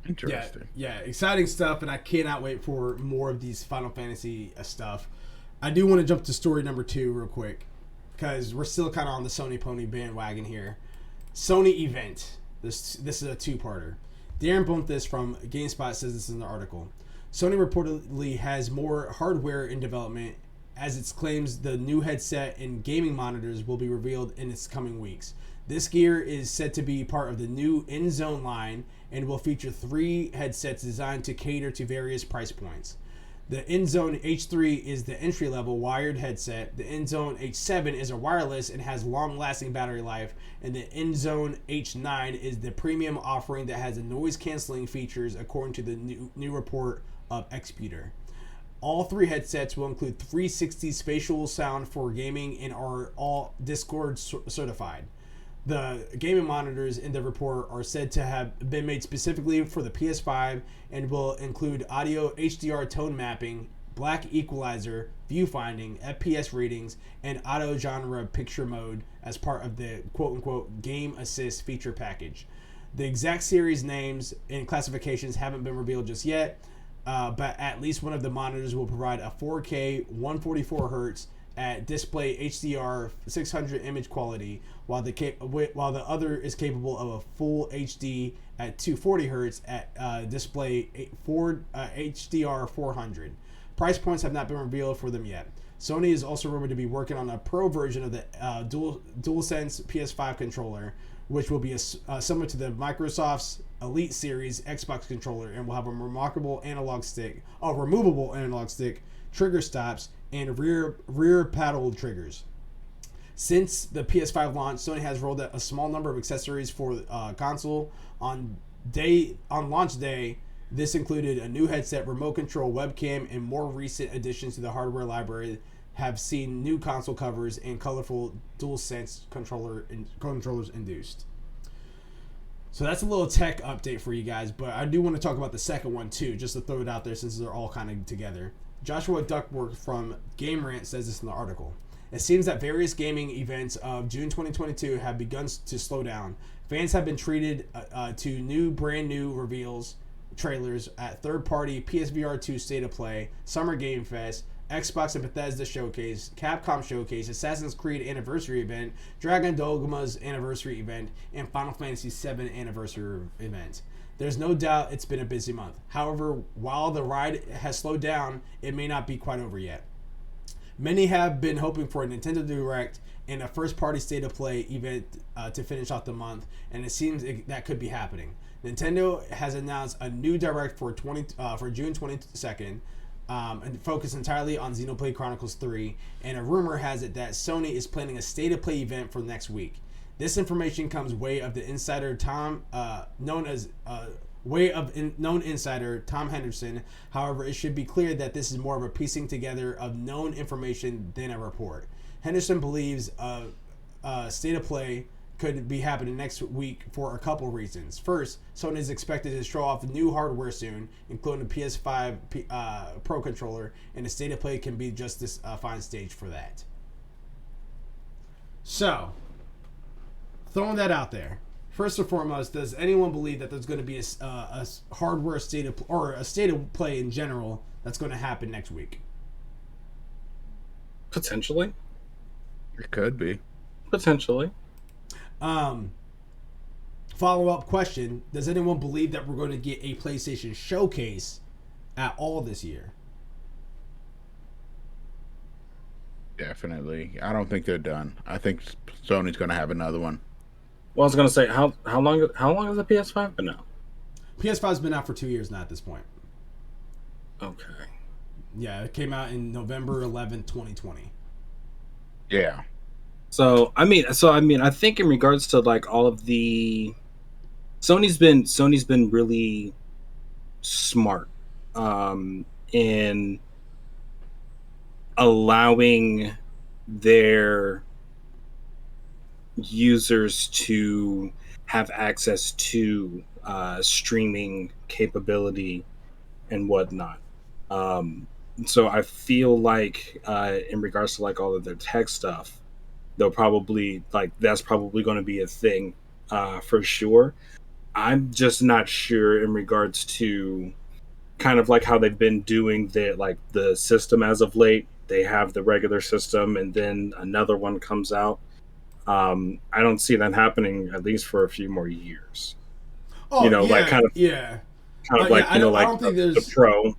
Interesting. Yeah, exciting stuff, and I cannot wait for more of these Final Fantasy stuff. I do want to jump to story number 2 real quick, because we're still kind of on the Sony pony bandwagon here. Sony event. This is a 2-parter. Darren Bonthis from GameSpot says this in the article. Sony reportedly has more hardware in development as it claims the new headset and gaming monitors will be revealed in its coming weeks. This gear is said to be part of the new InZone line and will feature 3 headsets designed to cater to various price points. The InZone H3 is the entry-level wired headset. The InZone H7 is a wireless and has long-lasting battery life. And the InZone H9 is the premium offering that has a noise-canceling features, according to the new report of Xputer. All 3 headsets will include 360 spatial sound for gaming and are all Discord certified. The gaming monitors in the report are said to have been made specifically for the PS5 and will include audio HDR tone mapping, black equalizer, viewfinding, FPS ratings, and auto genre picture mode as part of the quote-unquote game assist feature package. The exact series names and classifications haven't been revealed just yet, but at least one of the monitors will provide a 4K 144 Hz at display HDR 600 image quality, while the other is capable of a full HD at 240 Hz at display HDR 400. Price points have not been revealed for them yet. Sony is also rumored to be working on a pro version of the DualSense PS5 controller, which will be similar to the Microsoft's Elite Series Xbox controller and will have a removable analog stick, trigger stops, and rear paddle triggers. Since the PS5 launch, Sony has rolled out a small number of accessories for the console. On launch day, this included a new headset, remote control, webcam, and more recent additions to the hardware library have seen new console covers and colorful DualSense controllers induced. So that's a little tech update for you guys, but I do want to talk about the second one too, just to throw it out there since they're all kind of together. Joshua Duckworth from Game Rant says this in the article. It seems that various gaming events of June 2022 have begun to slow down. Fans have been treated to brand new reveals, trailers at third-party PSVR 2 State of Play, Summer Game Fest, Xbox and Bethesda Showcase, Capcom Showcase, Assassin's Creed Anniversary Event, Dragon Dogma's Anniversary Event, and Final Fantasy VII Anniversary Event. There's no doubt it's been a busy month. However, while the ride has slowed down, it may not be quite over yet. Many have been hoping for a Nintendo Direct and a first-party State of Play event to finish off the month, and it seems that could be happening. Nintendo has announced a new Direct for June 22nd, and focused entirely on Xenoblade Chronicles 3, and a rumor has it that Sony is planning a State of Play event for next week. This information comes way of the insider known insider Tom Henderson. However, it should be clear that this is more of a piecing together of known information than a report. Henderson believes State of Play could be happening next week for a couple reasons. First, Sony is expected to show off new hardware soon, including the PS5 Pro controller, and the State of Play can be just this fine stage for that. So, throwing that out there. First and foremost, does anyone believe that there's going to be a hardware state of or a State of Play in general that's going to happen next week? Potentially. It could be. Potentially. Follow-up question: does anyone believe that we're going to get a PlayStation Showcase at all this year? Definitely. I don't think they're done. I think Sony's going to have another one. Well, I was going to say, how long has the PS5 been out? PS5's been out for 2 years now at this point. Okay. Yeah, it came out in November 11th, 2020. Yeah. So I mean, I think in regards to like all of the, Sony's been really smart in allowing their users to have access to streaming capability and whatnot. So I feel like in regards to like all of their tech stuff, they'll probably that's probably going to be a thing for sure. I'm just not sure in regards to kind of like how they've been doing the system as of late. They have the regular system and then another one comes out. I don't see that happening at least for a few more years. Oh, kind of I don't think there's the Pro.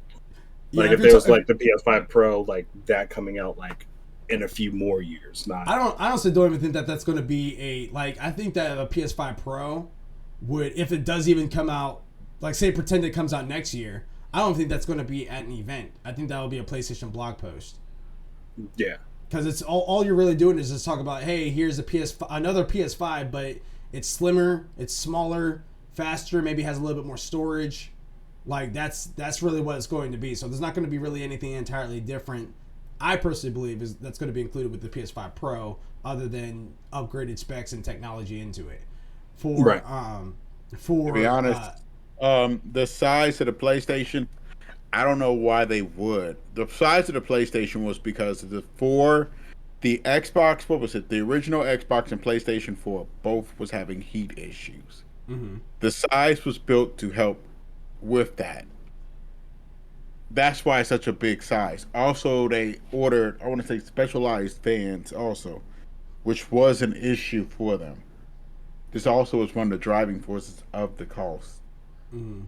Yeah, Like if there was like the PS5 Pro, like that coming out like in a few more years. Not. I honestly don't even think that that's going to be a like. I think that a PS5 Pro would, if it does even come out, like say pretend it comes out next year. I don't think that's going to be at an event. I think that will be a PlayStation blog post. Yeah. Because it's all you're really doing is just talk about, hey, here's another PS5, but it's slimmer, it's smaller, faster, maybe has a little bit more storage. Like that's really what it's going to be. So there's not going to be really anything entirely different. I personally believe that's going to be included with the PS5 Pro, other than upgraded specs and technology into it. To be honest, the size of the PlayStation, I don't know why they would. The size of the PlayStation was because of the Xbox, what was it? The original Xbox and PlayStation 4 both was having heat issues. Mm-hmm. The size was built to help with that. That's why it's such a big size. Also, they ordered, I want to say, specialized fans also, which was an issue for them. This also is one of the driving forces of the cost. Mm-hmm.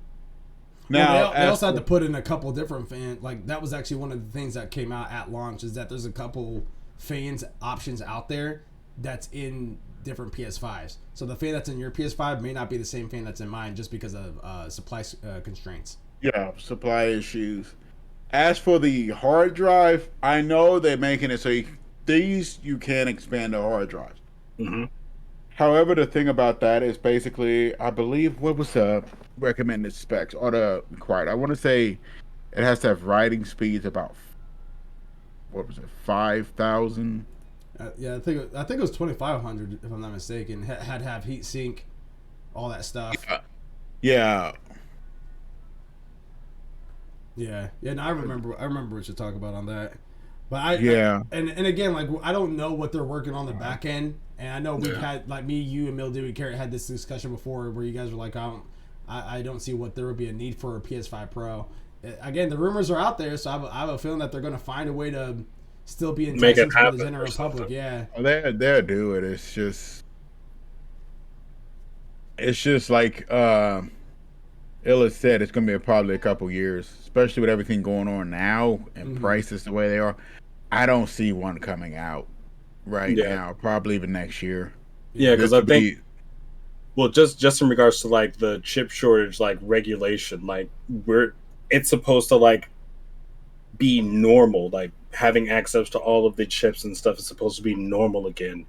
Now, they also had to put in a couple different fans. Like that was actually one of the things that came out at launch, is that there's a couple fans options out there that's in different PS5s. So the fan that's in your PS5 may not be the same fan that's in mine, just because of supply constraints. Yeah, supply issues. As for the hard drive, I know they're making it so you can expand the hard drive. Mm-hmm. However, the thing about that is basically, I believe, what was the recommended specs or the required? I want to say it has to have writing speeds about, what was it, 5,000? Yeah, I think it was 2,500 if I'm not mistaken. Had to have heat sink, all that stuff. Yeah. Yeah. No, I remember what you're talking about on that. But and again, like I don't know what they're working on the back end, and I know we've had, like, me, you, and Mildew and Carrot had this discussion before where you guys were like, I don't see what there would be a need for a PS5 Pro. Again, the rumors are out there, so I have a feeling that they're going to find a way to still be enticing for the general public. Yeah, they'll do it. It's just like Illa said, it's going to be probably a couple years, especially with everything going on now and prices the way they are. I don't see one coming out now. Probably even next year. Yeah, because I think, well, just in regards to like the chip shortage, like regulation, like it's supposed to like be normal, like having access to all of the chips and stuff is supposed to be normal again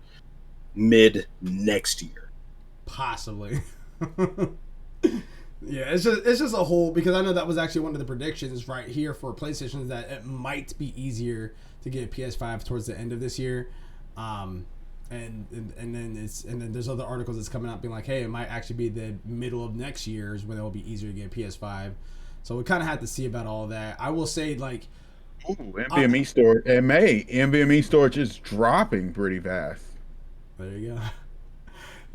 mid next year, possibly. Yeah, it's just a whole, because I know that was actually one of the predictions right here for PlayStation, is that it might be easier to get a PS5 towards the end of this year, and then there's other articles that's coming out being like, hey, it might actually be the middle of next year is when it will be easier to get a PS5. So we kind of have to see about all that. I will say, like, NVMe storage, NVMe storage is dropping pretty fast. There you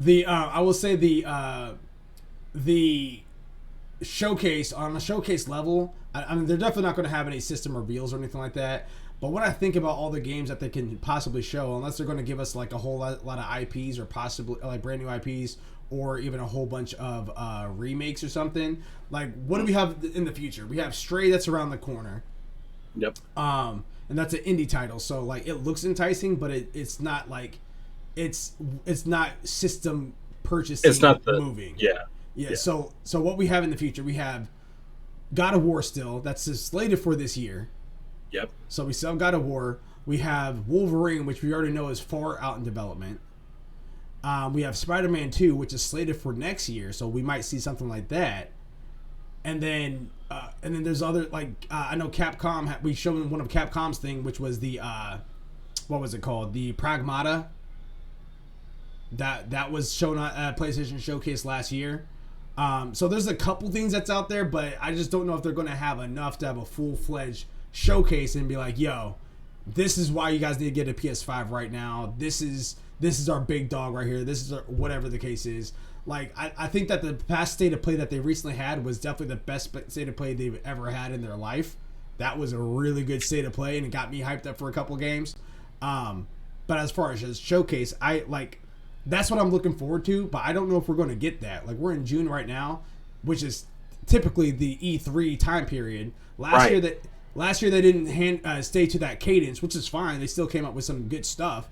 go. I will say the showcase, on a showcase level, I mean, they're definitely not going to have any system reveals or anything like that. But when I think about all the games that they can possibly show, unless they're going to give us like a whole lot of IPs, or possibly like brand new IPs, or even a whole bunch of remakes or something, like what do we have in the future? We have Stray that's around the corner. Yep. And that's an indie title, so like it looks enticing, but it's not like it's not system purchasing. It's not moving. Yeah. So what we have in the future, we have God of War still. That's slated for this year. Yep. So we still have God of War. We have Wolverine, which we already know is far out in development. We have Spider-Man 2, which is slated for next year, so we might see something like that. And then there's other, like, I know Capcom, we showed one of Capcom's thing, which was the what was it called? The Pragmata. That was shown at PlayStation Showcase last year. So there's a couple things that's out there, but I just don't know if they're going to have enough to have a full-fledged showcase and be like, yo, this is why you guys need to get a PS5 right now. This is our big dog right here. This is whatever the case is. Like, I think that the past state of play that they recently had was definitely the best state of play they've ever had in their life. That was a really good state of play, and it got me hyped up for a couple games. But as far as showcase, that's what I'm looking forward to, but I don't know if we're going to get that. Like, we're in June right now, which is typically the E3 time period. Last Last year they didn't stay to that cadence, which is fine. They still came up with some good stuff.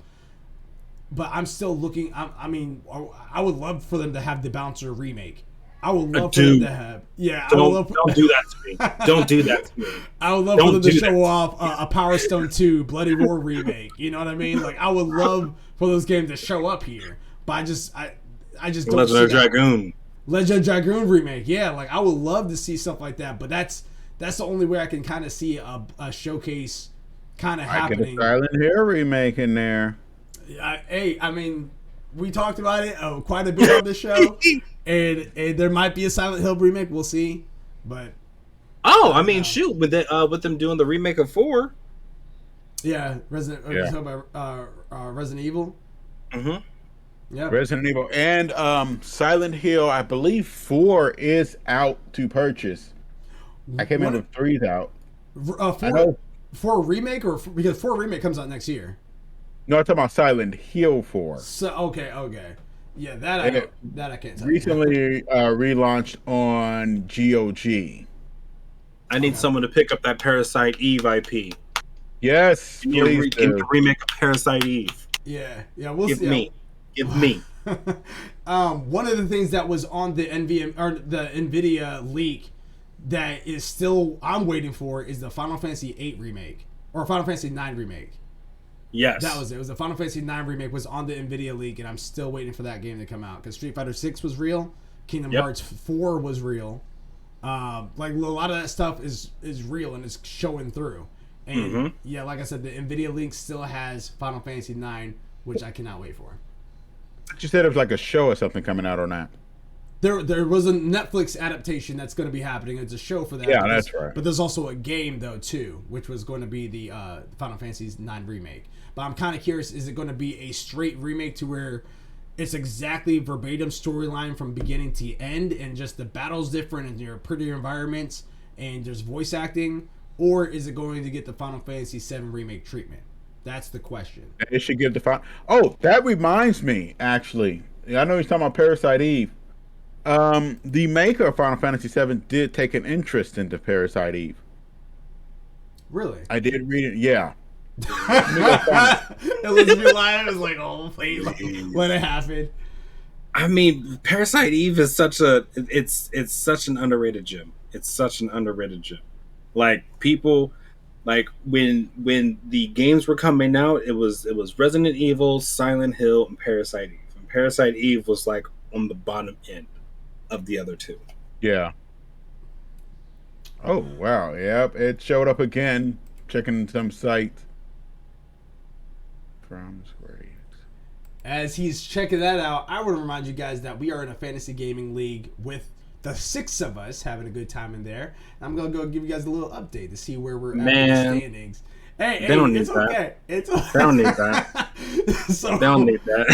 But I'm still looking. I mean, I would love for them to have the Bouncer remake. I would love for them to have. Yeah, don't do that to me. Don't do that to me. I would love for them to show off a Power Stone 2 Bloody Roar remake. You know what I mean? Like, I would love for those games to show up here. But I just don't. Legend of Dragoon. Legend of Dragoon remake. Yeah, like I would love to see stuff like that. But that's the only way I can kind of see a showcase kind of happening. Get a Silent Hill remake in there. I mean, we talked about it quite a bit on the show. And there might be a Silent Hill remake. We'll see, but shoot, with them doing the remake of 4. Yeah, Resident Evil. Mm-hmm. Yeah, Resident Evil and Silent Hill. I believe 4 is out to purchase. I can't remember if 3's out. 4 remake because 4 remake comes out next year. No, I'm talking about Silent Hill 4. So okay. Yeah, that I can't tell. Recently relaunched on GOG. I need someone to pick up that Parasite Eve IP. Yes, give me a remake of Parasite Eve. Yeah, we'll see. Give me. One of the things that was on the NVIDIA leak that is still I'm waiting for is the Final Fantasy VIII remake or Final Fantasy IX remake. Yes. That was it. It was the Final Fantasy IX remake was on the NVIDIA leak, and I'm still waiting for that game to come out because Street Fighter 6 was real, Kingdom Hearts 4 was real. Like a lot of that stuff is real and is showing through. And yeah, like I said, the NVIDIA leak still has Final Fantasy IX, which I cannot wait for. You said it was like a show or something coming out on that. There was a Netflix adaptation that's going to be happening. It's a show for that. Yeah, that's right. But there's also a game though too, which was going to be the Final Fantasy IX remake. But I'm kind of curious: is it going to be a straight remake to where it's exactly verbatim storyline from beginning to end, and just the battle's different, and your prettier environments, and there's voice acting, or is it going to get the Final Fantasy VII remake treatment? That's the question. It should get the final. Oh, that reminds me. Actually, I know he's talking about Parasite Eve. The maker of Final Fantasy VII did take an interest into Parasite Eve. Really? I did read it. Yeah. Elizabeth Lyon was like, "Oh, please, let it happen." I mean, Parasite Eve is such an underrated gem. It's such an underrated gem. Like people, like when the games were coming out, it was Resident Evil, Silent Hill, and Parasite Eve. And Parasite Eve was like on the bottom end of the other two. Yeah. Oh wow! Yep, it showed up again. Checking some sites. From Square Enix. As he's checking that out, I want to remind you guys that we are in a fantasy gaming league with the 6 of us having a good time in there. I'm gonna go give you guys a little update to see where we're at in the standings. Hey, they don't need it's that. Okay. It's okay. They don't need that. So, they don't need that.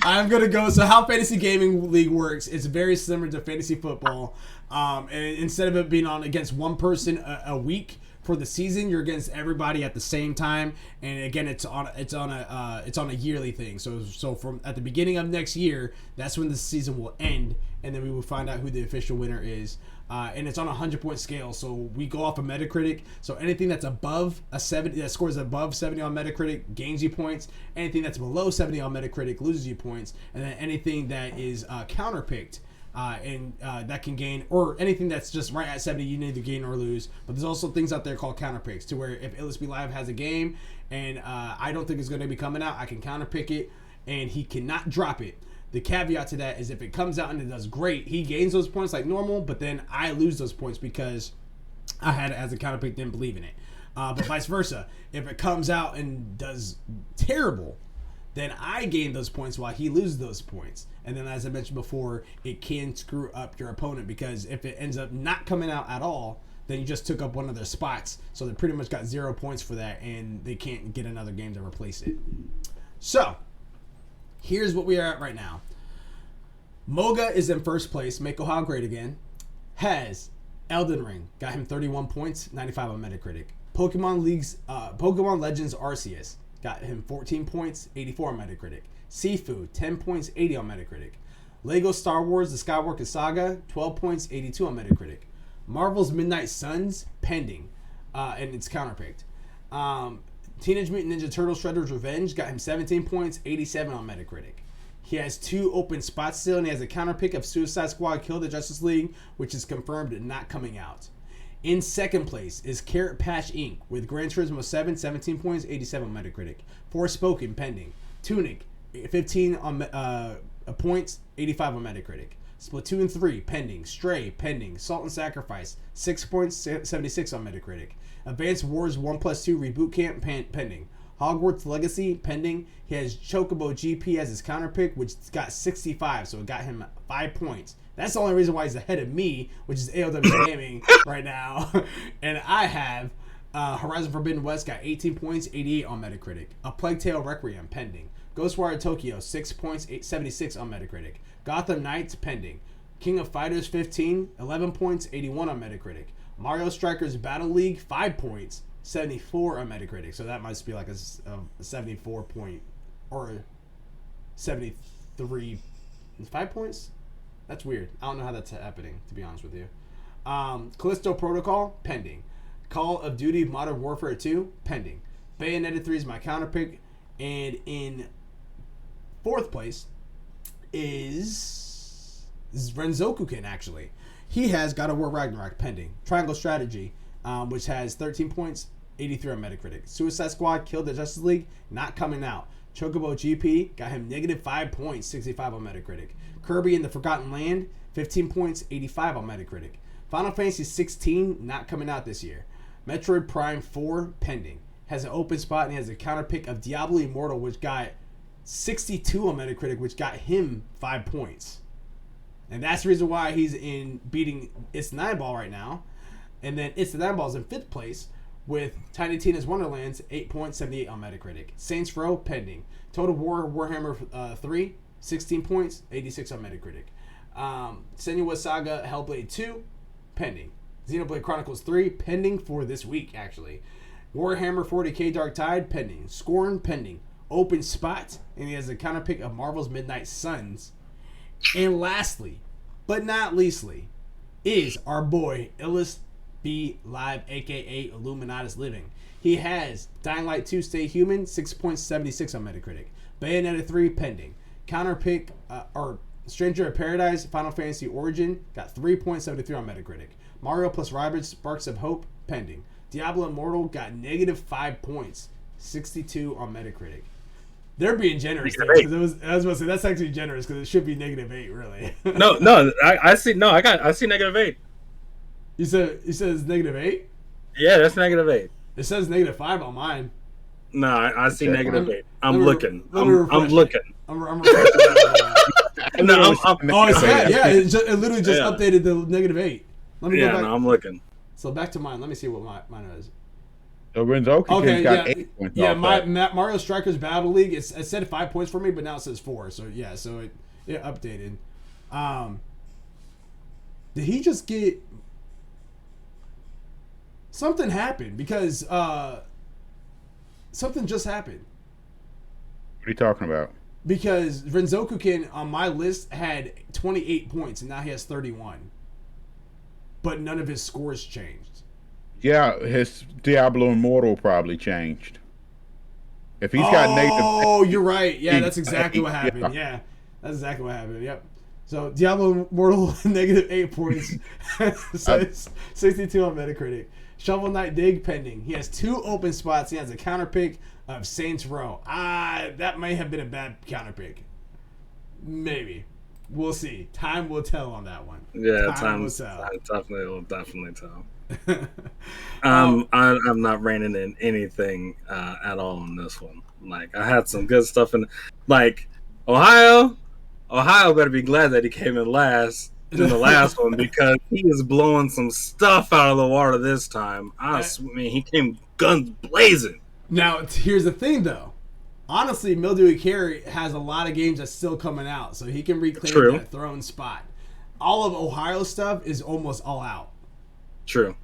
I'm gonna go. So how fantasy gaming league works? It's very similar to fantasy football. And instead of it being on against one person a week for the season, you're against everybody at the same time. And again, it's on a yearly thing. So from at the beginning of next year, that's when the season will end, and then we will find out who the official winner is. And it's on a 100-point scale, so we go off of Metacritic. So anything that's above a 70, that scores above 70 on Metacritic, gains you points. Anything that's below 70 on Metacritic loses you points. And then anything that is counterpicked, and that can gain, or anything that's just right at 70, you need to gain or lose. But there's also things out there called counterpicks, to where if LSB Live has a game and I don't think it's going to be coming out, I can counterpick it, and he cannot drop it. The caveat to that is if it comes out and it does great, he gains those points like normal, but then I lose those points because I had it as a counterpick, didn't believe in it. But vice versa, if it comes out and does terrible, then I gain those points while he loses those points. And then, as I mentioned before, it can screw up your opponent, because if it ends up not coming out at all, then you just took up one of their spots. So they pretty much got 0 points for that, and they can't get another game to replace it. So here's what we are at right now. Moga is in first place. Make Ohio great again. Has Elden Ring. Got him 31 points, 95 on Metacritic. Pokemon Legends Arceus. Got him 14 points, 84 on Metacritic. Sifu, 10 points, 80 on Metacritic. Lego Star Wars The Skywalker Saga, 12 points, 82 on Metacritic. Marvel's Midnight Suns, pending, and it's counterpicked. Teenage Mutant Ninja Turtles Shredder's Revenge got him 17 points, 87 on Metacritic. He has 2 open spots still, and he has a counterpick of Suicide Squad Kill the Justice League, which is confirmed and not coming out. In second place is Carrot Patch Inc. with Gran Turismo 7, 17 points, 87 on Metacritic. Forspoken, pending. Tunic, 15 on points, 85 on Metacritic. Splatoon 3, pending. Stray, pending. Salt and Sacrifice, 6 points, 76 on Metacritic. Advanced Wars 1+2 Reboot Camp, pending. Hogwarts Legacy, pending. He has Chocobo GP as his counterpick, which got 65, so it got him 5 points. That's the only reason why he's ahead of me, which is ALWT Gaming right now. And I have Horizon Forbidden West got 18 points, 88 on Metacritic. A Plague Tale Requiem, pending. Ghostwire Tokyo, 6 points, 76 on Metacritic. Gotham Knights, pending. King of Fighters, 15, 11 points, 81 on Metacritic. Mario Strikers Battle League, 5 points, 74 on Metacritic. So that must be like a 74 point or 73, 5 points? That's weird. I don't know how that's happening, to be honest with you. Callisto Protocol, pending. Call of Duty Modern Warfare 2, pending. Bayonetta 3 is my counterpick. And in fourth place is Renzokuken, actually. He has God of War Ragnarok, pending. Triangle Strategy, which has 13 points, 83 on Metacritic. Suicide Squad Kill the Justice League, not coming out. Chocobo GP got him negative 5 points, 65 on Metacritic. Kirby and the Forgotten Land, 15 points, 85 on Metacritic. Final Fantasy 16, not coming out this year. Metroid Prime 4, pending. Has an open spot and he has a counterpick of Diablo Immortal, which got 62 on Metacritic, which got him 5 points. And that's the reason why he's in beating It's the Nine Ball right now. And then It's the Nine Ball is in fifth place with Tiny Tina's Wonderlands, 8.78 on Metacritic. Saints Row, pending. Total War Warhammer 3, 16 points, 86 on Metacritic. Senua's Saga Hellblade 2, pending. Xenoblade Chronicles 3, pending for this week, actually. Warhammer 40k Dark Tide, pending. Scorn, pending. Open spot, and he has a counterpick of Marvel's Midnight Suns. And lastly, but not leastly, is our boy Illis B Live, aka Illuminatus Living. He has Dying Light 2 Stay Human, 6.76 on Metacritic. Bayonetta 3, pending. Counterpick, or Stranger of Paradise, Final Fantasy Origin, got 3.73 on Metacritic. Mario plus Rabbids Sparks of Hope, pending. Diablo Immortal got negative 5 points, 62 on Metacritic. They're being generous there, I was about to say that's actually generous because it should be negative 8, really. I see negative 8. You said it's negative 8? Yeah, that's negative 8. It says negative 5 on mine. No, I see negative 8. I'm looking. I'm looking. I'm refreshing. No, oh, it's that. Yeah, it literally just updated the negative 8. Let me go back. No, I'm looking. So back to mine. Let me see what mine is. So Renzokuken's got 8 points. Yeah, Mario Strikers Battle League, it said 5 points for me, but now it says 4. So yeah, so it updated. Did he just get something happened? Because something just happened. What are you talking about? Because Renzokuken on my list had 28 points, and now he has 31. But none of his scores changed. Yeah, his Diablo Immortal probably changed. If he's got negative... Oh, you're right. Yeah, that's exactly what happened. Yeah, that's exactly what happened. Yep. So Diablo Immortal, negative 8 points. Says 62 on Metacritic. Shovel Knight Dig, pending. He has 2 open spots. He has a counterpick of Saints Row. That may have been a bad counterpick. Maybe. We'll see. Time will tell on that one. Yeah, time will tell. Definitely tell. I'm not reining in anything at all on this one. Like, I had some good stuff in, like, Ohio better be glad that he came in last in the last one, because he is blowing some stuff out of the water this time. I mean, he came guns blazing. Now, here's the thing, though. Honestly, Mildewy Carey has a lot of games that's still coming out, so he can reclaim that throne spot. All of Ohio stuff is almost all out. True.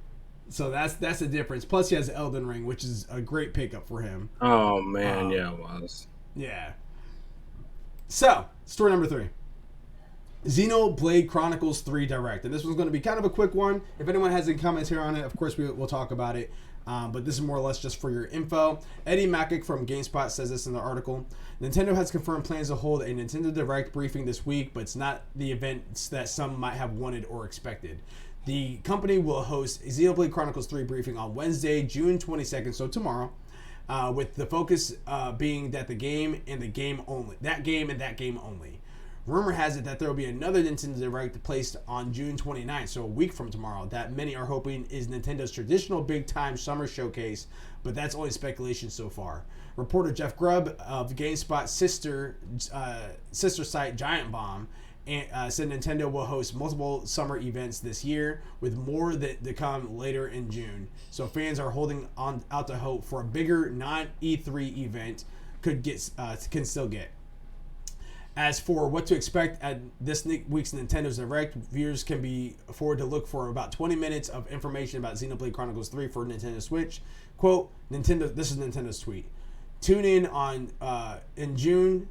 So that's the difference. Plus, he has Elden Ring, which is a great pickup for him. Oh, man, yeah, it was. Yeah. So, story number 3. Xenoblade Chronicles 3 Direct. And this one's going to be kind of a quick one. If anyone has any comments here on it, of course we'll talk about it. But this is more or less just for your info. Eddie Macick from GameSpot says this in the article. Nintendo has confirmed plans to hold a Nintendo Direct briefing this week, but it's not the events that some might have wanted or expected. The company will host a Xenoblade Chronicles 3 briefing on Wednesday, June 22nd, so tomorrow, with the focus being that the game and the game only. That game and that game only. Rumor has it that there will be another Nintendo Direct placed on June 29th, so a week from tomorrow, that many are hoping is Nintendo's traditional big-time summer showcase, but that's only speculation so far. Reporter Jeff Grubb of GameSpot's sister site Giant Bomb said Nintendo will host multiple summer events this year, with more to come later in June. So fans are holding on out to hope for a bigger non-E3 event can still get. As for what to expect at this week's Nintendo's Direct, viewers can be afford to look for about 20 minutes of information about Xenoblade Chronicles 3 for Nintendo Switch. Quote, Nintendo. This is Nintendo's tweet. Tune in on June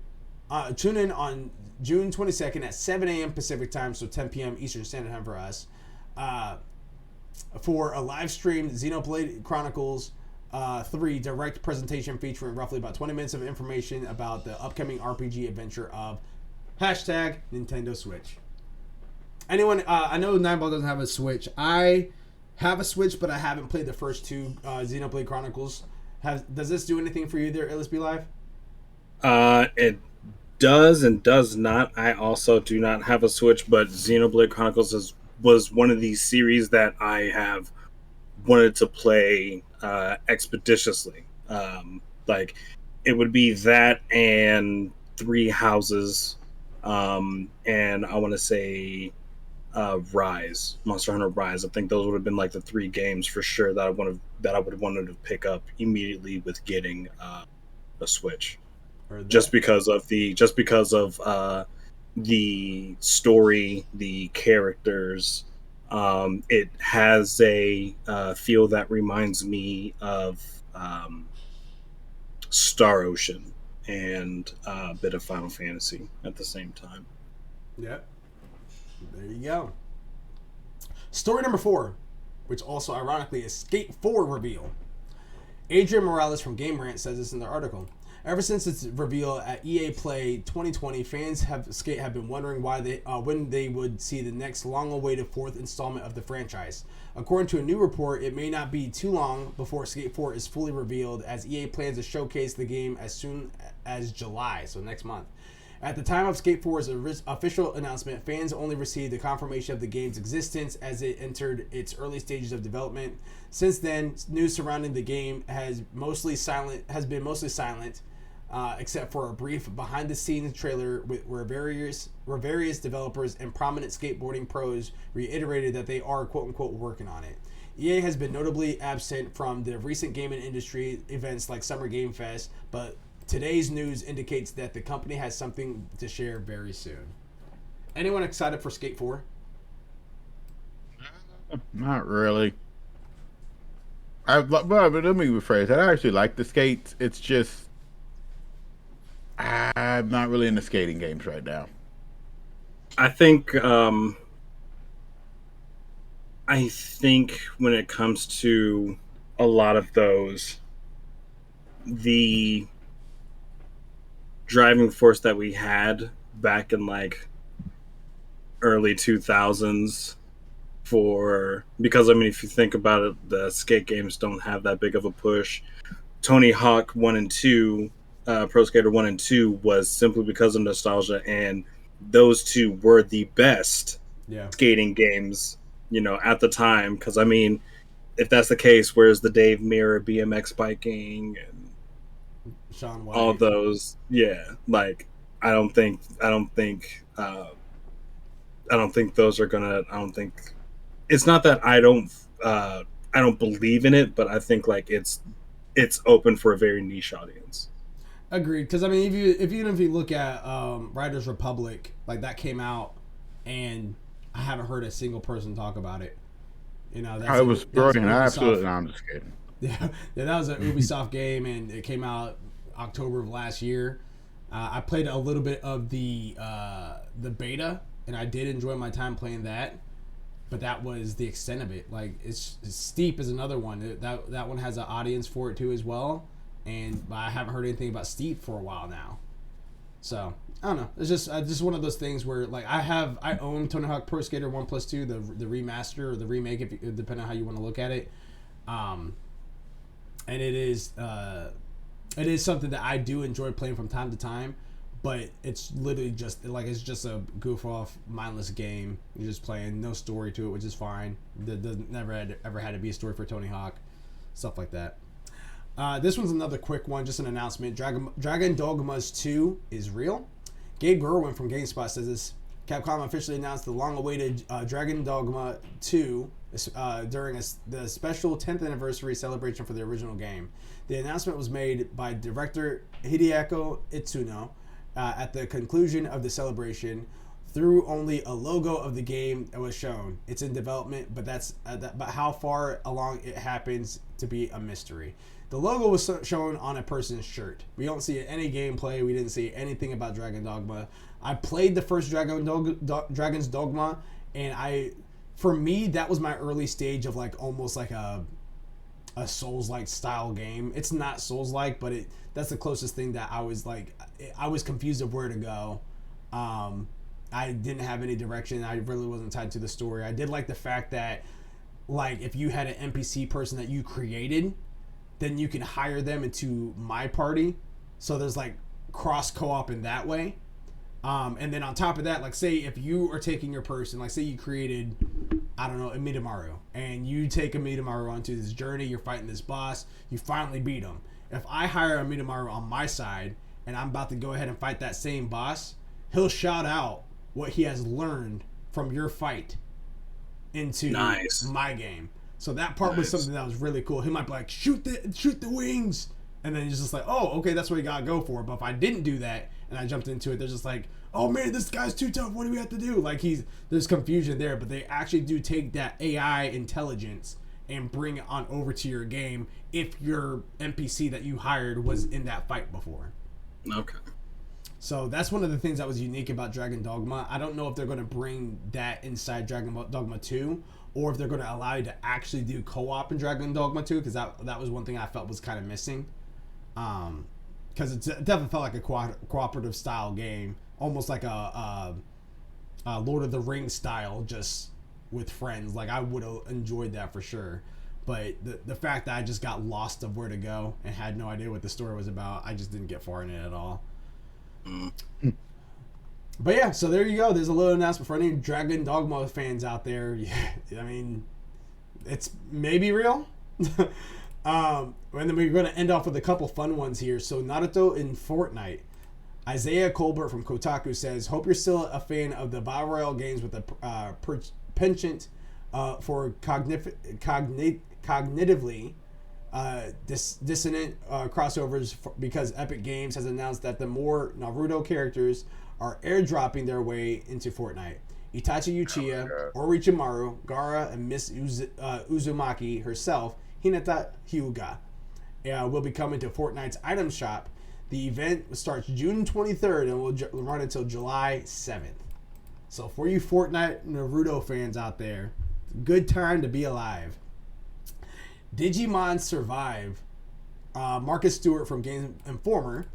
22nd at 7 a.m. Pacific time, so 10 p.m. Eastern Standard Time for us, for a live stream Xenoblade Chronicles 3 Direct presentation featuring roughly about 20 minutes of information about the upcoming RPG adventure of #Nintendo Switch. Anyone, I know Nineball doesn't have a Switch. I have a Switch, but I haven't played the first two Xenoblade Chronicles. Does this do anything for you there, LSB Live? It does and does not. I also do not have a Switch, but Xenoblade Chronicles was one of these series that I have wanted to play expeditiously. Like it would be that and Three Houses, and I want to say Rise, Monster Hunter Rise. I think those would have been like the three games for sure that I would have wanted to pick up immediately with getting a Switch. Just because of the story, the characters. It has a feel that reminds me of Star Ocean and a bit of Final Fantasy at the same time. Yep. There you go. Story number 4, which also ironically is Skate 4 reveal. Adrian Morales from Game Rant says this in the article. Ever since its reveal at EA Play 2020, fans have been wondering when they would see the next long-awaited fourth installment of the franchise. According to a new report, it may not be too long before Skate 4 is fully revealed, as EA plans to showcase the game as soon as July, so next month. At the time of Skate 4's official announcement, fans only received the confirmation of the game's existence as it entered its early stages of development. Since then, news surrounding the game has been mostly silent, except for a brief behind-the-scenes trailer where various developers and prominent skateboarding pros reiterated that they are "quote-unquote" working on it. EA has been notably absent from the recent gaming industry events like Summer Game Fest, but today's news indicates that the company has something to share very soon. Anyone excited for Skate 4? Not really. But let me rephrase. I actually like the skates. It's just I'm not really into skating games right now. I think when it comes to a lot of those, the driving force that we had back in like early 2000s because I mean, if you think about it, the skate games don't have that big of a push. Tony Hawk 1 and 2, Pro Skater 1 and 2 was simply because of nostalgia, and those two were the best skating games, at the time. Because I mean, if that's the case, where's the Dave Mirra BMX biking and Sean White, all those? Yeah, like I don't think those are gonna. I don't think it's not that I don't believe in it, but I think like it's open for a very niche audience. Agreed, because I mean, if you look at Riders Republic, like that came out, and I haven't heard a single person talk about it. I was brilliant. Absolutely, no, I'm just kidding. Yeah, that was an Ubisoft game, and it came out October of last year. I played a little bit of the beta and I did enjoy my time playing that. But that was the extent of it. Like it's Steep is another one. That one has an audience for it too as well. And I haven't heard anything about Steep for a while now. So I don't know. It's just one of those things where like I own Tony Hawk Pro Skater 1+2, the remaster or the remake, depending on how you want to look at it. And it is something that I do enjoy playing from time to time. But it's literally just a goof off, mindless game. You're just playing, no story to it, which is fine. There ever had to be a story for Tony Hawk, stuff like that. This one's another quick one, just an announcement. Dragon Dogmas 2 is real. Gabe Gerwin from GameSpot says this. Capcom officially announced the long-awaited Dragon Dogma 2 during the special 10th anniversary celebration for the original game. The announcement was made by director Hideaki Itsuno. At the conclusion of the celebration, through only a logo of the game that was shown. It's in development, but but how far along it happens to be a mystery. The logo was shown on a person's shirt. We don't see any gameplay. We didn't see anything about Dragon Dogma. I played the first Dragon's Dogma, and for me, that was my early stage of like almost like a Souls-like style game. It's not Souls-like, but that's the closest thing that I was confused of where to go. I didn't have any direction. I really wasn't tied to the story. I did like the fact that like if you had an NPC person that you created, then you can hire them into my party. So there's like cross co-op in that way. And then on top of that, like say if you are taking your person, like say you created, I don't know, a Midamaru, and you take a Midamaru onto this journey, you're fighting this boss, you finally beat him. If I hire a Midamaru on my side, and I'm about to go ahead and fight that same boss, he'll shout out what he has learned from your fight into my game. So that part was something that was really cool. He might be like, shoot the wings, and then he's just like, oh, okay, that's what you gotta go for. But if I didn't do that and I jumped into it, they're just like, oh man, this guy's too tough. What do we have to do? Like there's confusion there, but they actually do take that AI intelligence and bring it on over to your game if your NPC that you hired was in that fight before. Okay. So that's one of the things that was unique about Dragon Dogma. I don't know if they're going to bring that inside Dragon Dogma 2, or if they're going to allow you to actually do co-op in Dragon Dogma 2, because that was one thing I felt was kind of missing. Because it definitely felt like a cooperative style game, almost like a Lord of the Rings style, just with friends. Like I would have enjoyed that for sure. But the fact that I just got lost of where to go and had no idea what the story was about, I just didn't get far in it at all. But yeah, so there you go. There's a little announcement for any Dragon Dogma fans out there. Yeah, I mean, it's maybe real. And then we're going to end off with a couple fun ones here. So Naruto in Fortnite. Isaiah Colbert from Kotaku says, hope you're still a fan of the Battle Royale games with a penchant for cognitively dissonant crossovers because Epic Games has announced that the more Naruto characters are airdropping their way into Fortnite. Itachi Uchiha, Orochimaru, Gaara, and Miss Uzumaki herself, Hinata Hyuga, will be coming to Fortnite's item shop. The event starts June 23rd and will run until July 7th. So for you Fortnite Naruto fans out there, good time to be alive. Digimon Survive. Marcus Stewart from Game Informer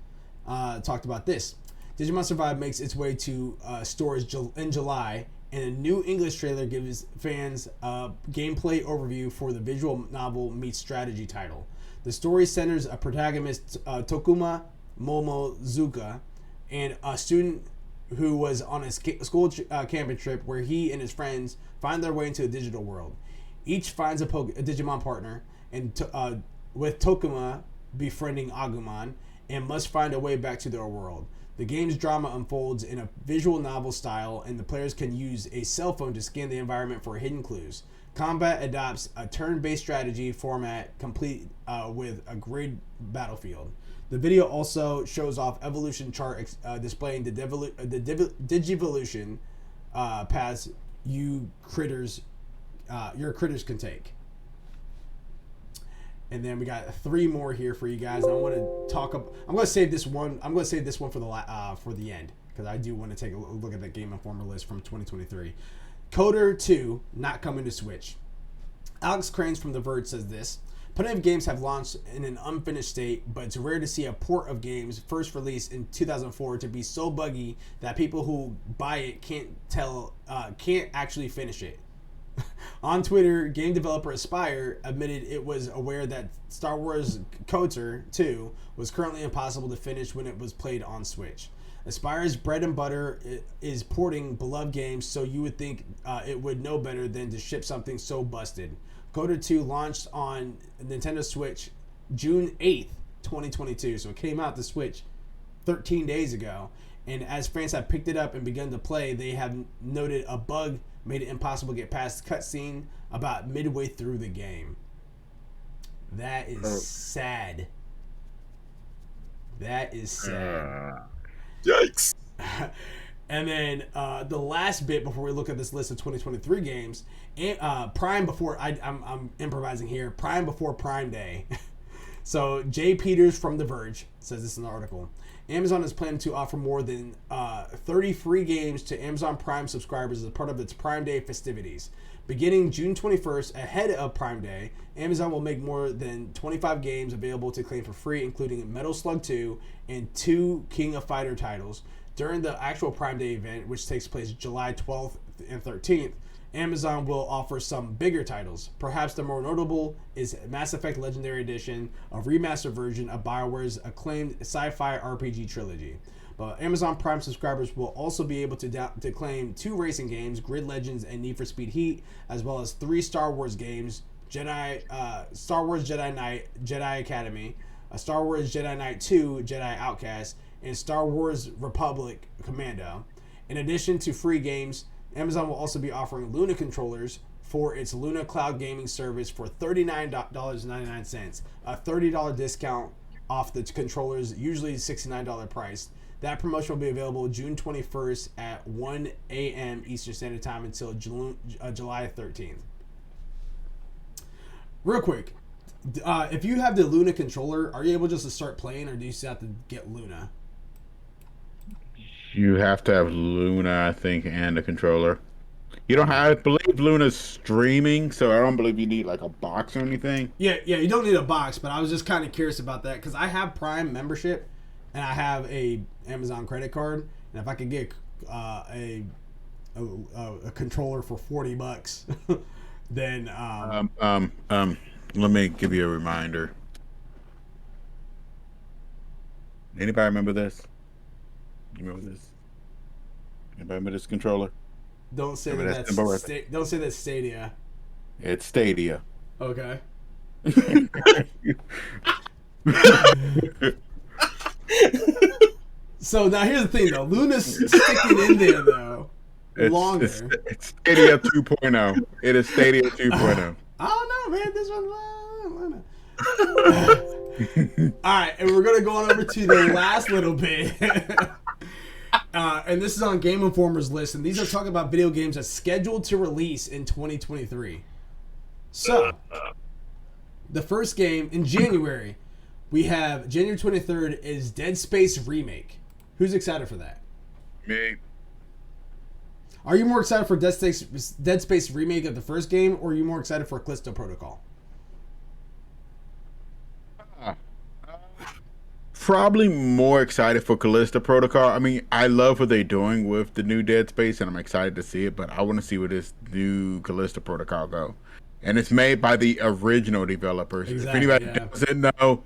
talked about this. Digimon Survive makes its way to stores in July, and a new English trailer gives fans a gameplay overview for the visual novel meets strategy title. The story centers a protagonist, Tokuma Momozuka, and a student who was on a school camping trip where he and his friends find their way into a digital world. Each finds a Digimon partner, and with Tokuma befriending Agumon, and must find a way back to their world. The game's drama unfolds in a visual novel style, and the players can use a cell phone to scan the environment for hidden clues. Combat adopts a turn-based strategy format complete with a grid battlefield. The video also shows off evolution chart displaying the Digivolution paths your critters can take. And then we got 3 more here for you guys. And I want to talk. I'm going to save this one. I'm going to save this one for the end because I do want to take a look at that Game Informer list from 2023. Coder 2 not coming to Switch. Alex Cranes from The Verge says this. Plenty of games have launched in an unfinished state, but it's rare to see a port of games first released in 2004 to be so buggy that people who buy it can't actually finish it. On Twitter, game developer Aspire admitted it was aware that Star Wars KOTOR 2 was currently impossible to finish when it was played on Switch. Aspire's bread and butter is porting beloved games, so you would think it would know better than to ship something so busted. KOTOR 2 launched on Nintendo Switch June 8th, 2022, so it came out to Switch 13 days ago. And as fans have picked it up and begun to play, they have noted a bug made it impossible to get past the cutscene about midway through the game. That is sad. That is sad. Yikes. And then the last bit before we look at this list of 2023 games, Prime before I'm improvising here. Prime before Prime Day. So Jay Peters from The Verge says this in the article. Amazon is planning to offer more than 30 free games to Amazon Prime subscribers as part of its Prime Day festivities. Beginning June 21st, ahead of Prime Day, Amazon will make more than 25 games available to claim for free, including Metal Slug 2 and 2 King of Fighter titles. During the actual Prime Day event, which takes place July 12th and 13th, Amazon will offer some bigger titles. Perhaps the more notable is Mass Effect Legendary Edition, a remastered version of BioWare's acclaimed sci-fi RPG trilogy. But Amazon Prime subscribers will also be able to claim 2 racing games, Grid Legends and Need for Speed Heat, as well as 3 Star Wars games, Star Wars Jedi Knight, Jedi Academy, Star Wars Jedi Knight 2, Jedi Outcast, and Star Wars Republic Commando. In addition to free games, Amazon will also be offering Luna controllers for its Luna Cloud Gaming service for $39.99, a $30 discount off the controllers, usually $69 price. That promotion will be available June 21st at 1 a.m. Eastern Standard Time until July 13th. Real quick, if you have the Luna controller, are you able just to start playing, or do you still have to get Luna? You have to have Luna, I think, and a controller. You don't have, I believe Luna's streaming, so I don't believe you need like a box or anything. Yeah, you don't need a box, but I was just kind of curious about that because I have Prime membership and I have a Amazon credit card, and if I could get a controller for $40, then let me give you a reminder. Anybody remember this? You remember this? Anybody remember this controller? Don't say that don't say that's Stadia. It's Stadia. Okay. So now here's the thing though. Luna's sticking in there though. Longer. It's Stadia 2.0. It is Stadia 2.0. I don't know, man. This one's all right, and we're gonna go on over to the last little bit. And this is on Game Informer's list, and these are talking about video games that's scheduled to release in 2023. So, the first game in January, we have January 23rd is Dead Space Remake. Who's excited for that? Me. Are you more excited for Dead Space Remake of the first game, or are you more excited for Callisto Protocol? Probably more excited for Callisto Protocol. I mean, I love what they're doing with the new Dead Space, and I'm excited to see it, but I want to see where this new Callisto Protocol go. And it's made by the original developers. Exactly, if anybody doesn't know,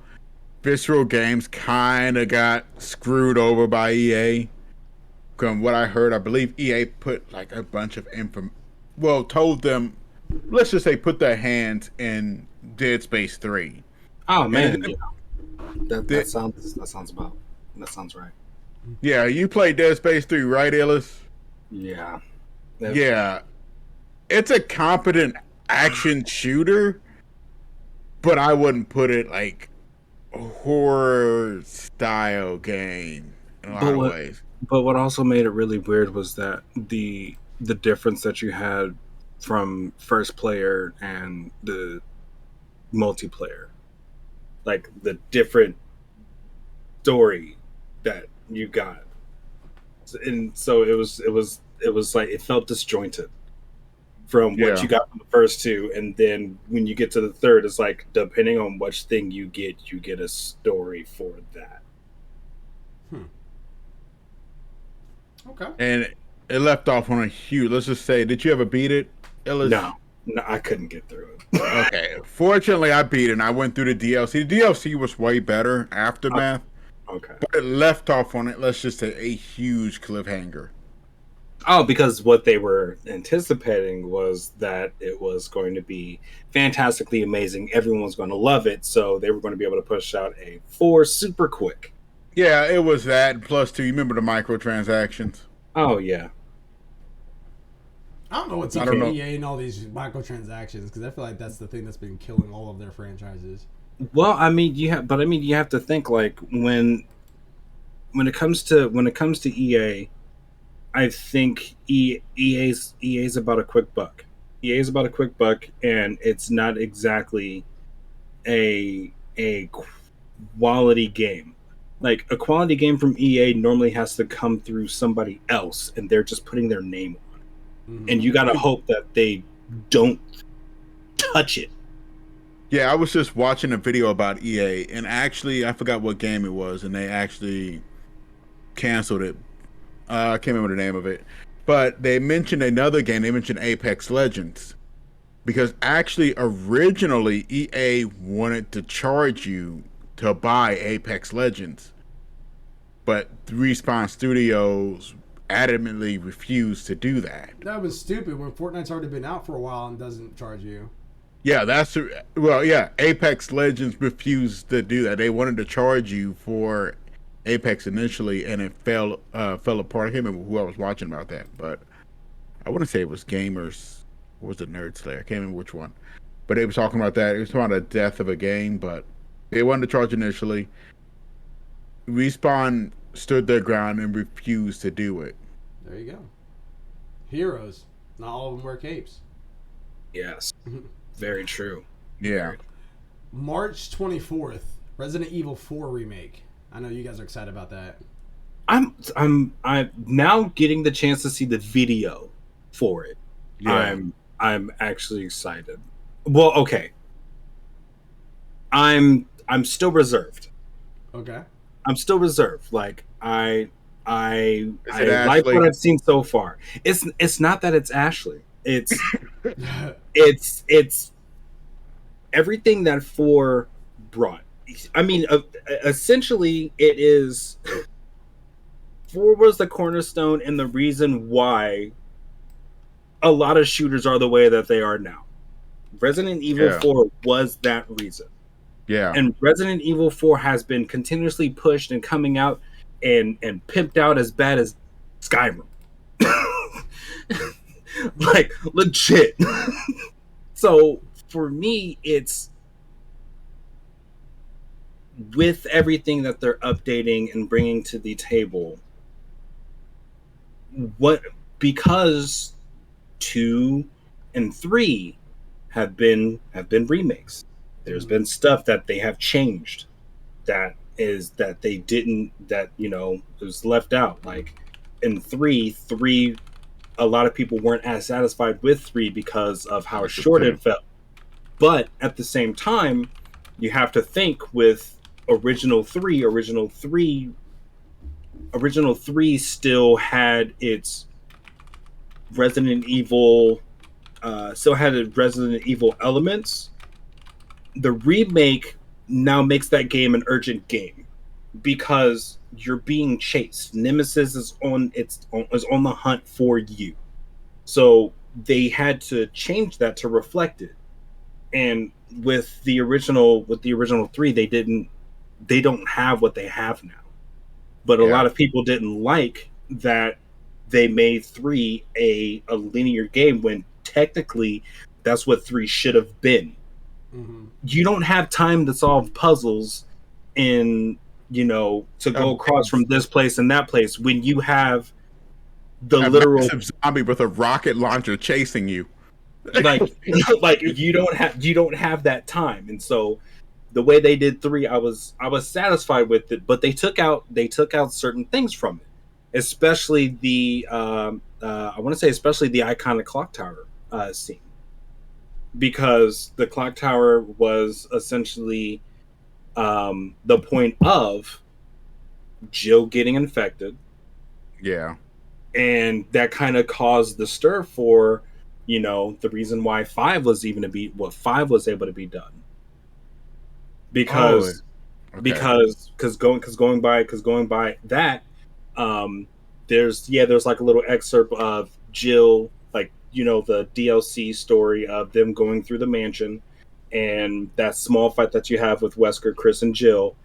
Visceral Games kind of got screwed over by EA. From what I heard, I believe EA put like a bunch of told them, let's just say put their hands in Dead Space 3. Oh, man. That sounds right. Yeah, you played Dead Space 3, right, Ellis? Yeah. Yeah. It's a competent action shooter, but I wouldn't put it like a horror style game in a lot of ways. But what also made it really weird was that the difference that you had from first player and the multiplayer. Like the different story that you got And so it was like it felt disjointed from what Yeah. you got from the first two, and then when you get to the third, it's like depending on which thing you get a story for that. Okay. And it left off on a huge. Let's just say, did you ever beat it, Ellis? No, I couldn't get through it. Okay. Fortunately, I beat it. And I went through the DLC. The DLC was way better. Aftermath. Okay. But it left off on it. Let's just say a huge cliffhanger. Oh, because what they were anticipating was that it was going to be fantastically amazing. Everyone was going to love it, so they were going to be able to push out a 4 super quick. Yeah, it was that. Plus, two. You remember the microtransactions? Oh yeah. I don't know what's up with EA and all these microtransactions, because I feel like that's the thing that's been killing all of their franchises. Well, I mean, you have to think like when it comes to EA, I think EA's about a quick buck. EA is about a quick buck, and it's not exactly a quality game. Like a quality game from EA normally has to come through somebody else, and they're just putting their name on it. Mm-hmm. And you gotta hope that they don't touch it. Yeah, I was just watching a video about EA, and actually, I forgot what game it was, and they actually canceled it. I can't remember the name of it, but they mentioned another game. They mentioned Apex Legends, because actually, originally, EA wanted to charge you to buy Apex Legends, but Respawn Studios adamantly refused to do that. That was stupid when Fortnite's already been out for a while and doesn't charge you. Yeah, Apex Legends refused to do that. They wanted to charge you for Apex initially, and it fell apart. I can't remember who I was watching about that, but I want to say it was Gamers. Or was it Nerd Slayer? I can't remember which one. But they were talking about that. It was talking about the death of a game, but they wanted to charge initially. Respawn stood their ground and refused to do it. There you go. Heroes. Not all of them wear capes. Yes. Very true. Yeah. March 24th, Resident Evil 4 remake. I know you guys are excited about that. I'm now getting the chance to see the video for it. Yeah. I'm actually excited. Well, okay. I'm still reserved. Okay. I'm still reserved. Like I like what I've seen so far. It's not that it's Ashley. It's it's everything that 4 brought. I mean, essentially, it is 4 was the cornerstone and the reason why a lot of shooters are the way that they are now. Resident Evil 4 was that reason. Yeah. And Resident Evil 4 has been continuously pushed and coming out and pimped out as bad as Skyrim. Like, legit. So, for me, it's with everything that they're updating and bringing to the table, because 2 and 3 have been remakes. There's been stuff that they have changed that they didn't, that, you know, was left out. Like in 3, a lot of people weren't as satisfied with 3 because of how short it felt. But at the same time, you have to think with original 3 still had its Resident Evil elements. The remake now makes that game an urgent game because you're being chased. Nemesis is on the hunt for you. So they had to change that to reflect it. And with the original 3, they don't have what they have now. But a lot of people didn't like that they made 3 a linear game when technically that's what 3 should have been. Mm-hmm. You don't have time to solve puzzles and, you know, to go across from this place and that place when you have the literal zombie with a rocket launcher chasing you. like you don't have that time. And so the way they did 3, I was satisfied with it, but they took out certain things from it. especially the I want to say especially the iconic clock tower scene, because the clock tower was essentially the point of Jill getting infected, Yeah. and that kind of caused the stir for, the reason why five was able to be done, because Okay. going by that, there's like a little excerpt of Jill, like, the DLC story of them going through the mansion, and that small fight that you have with Wesker, Chris, and Jill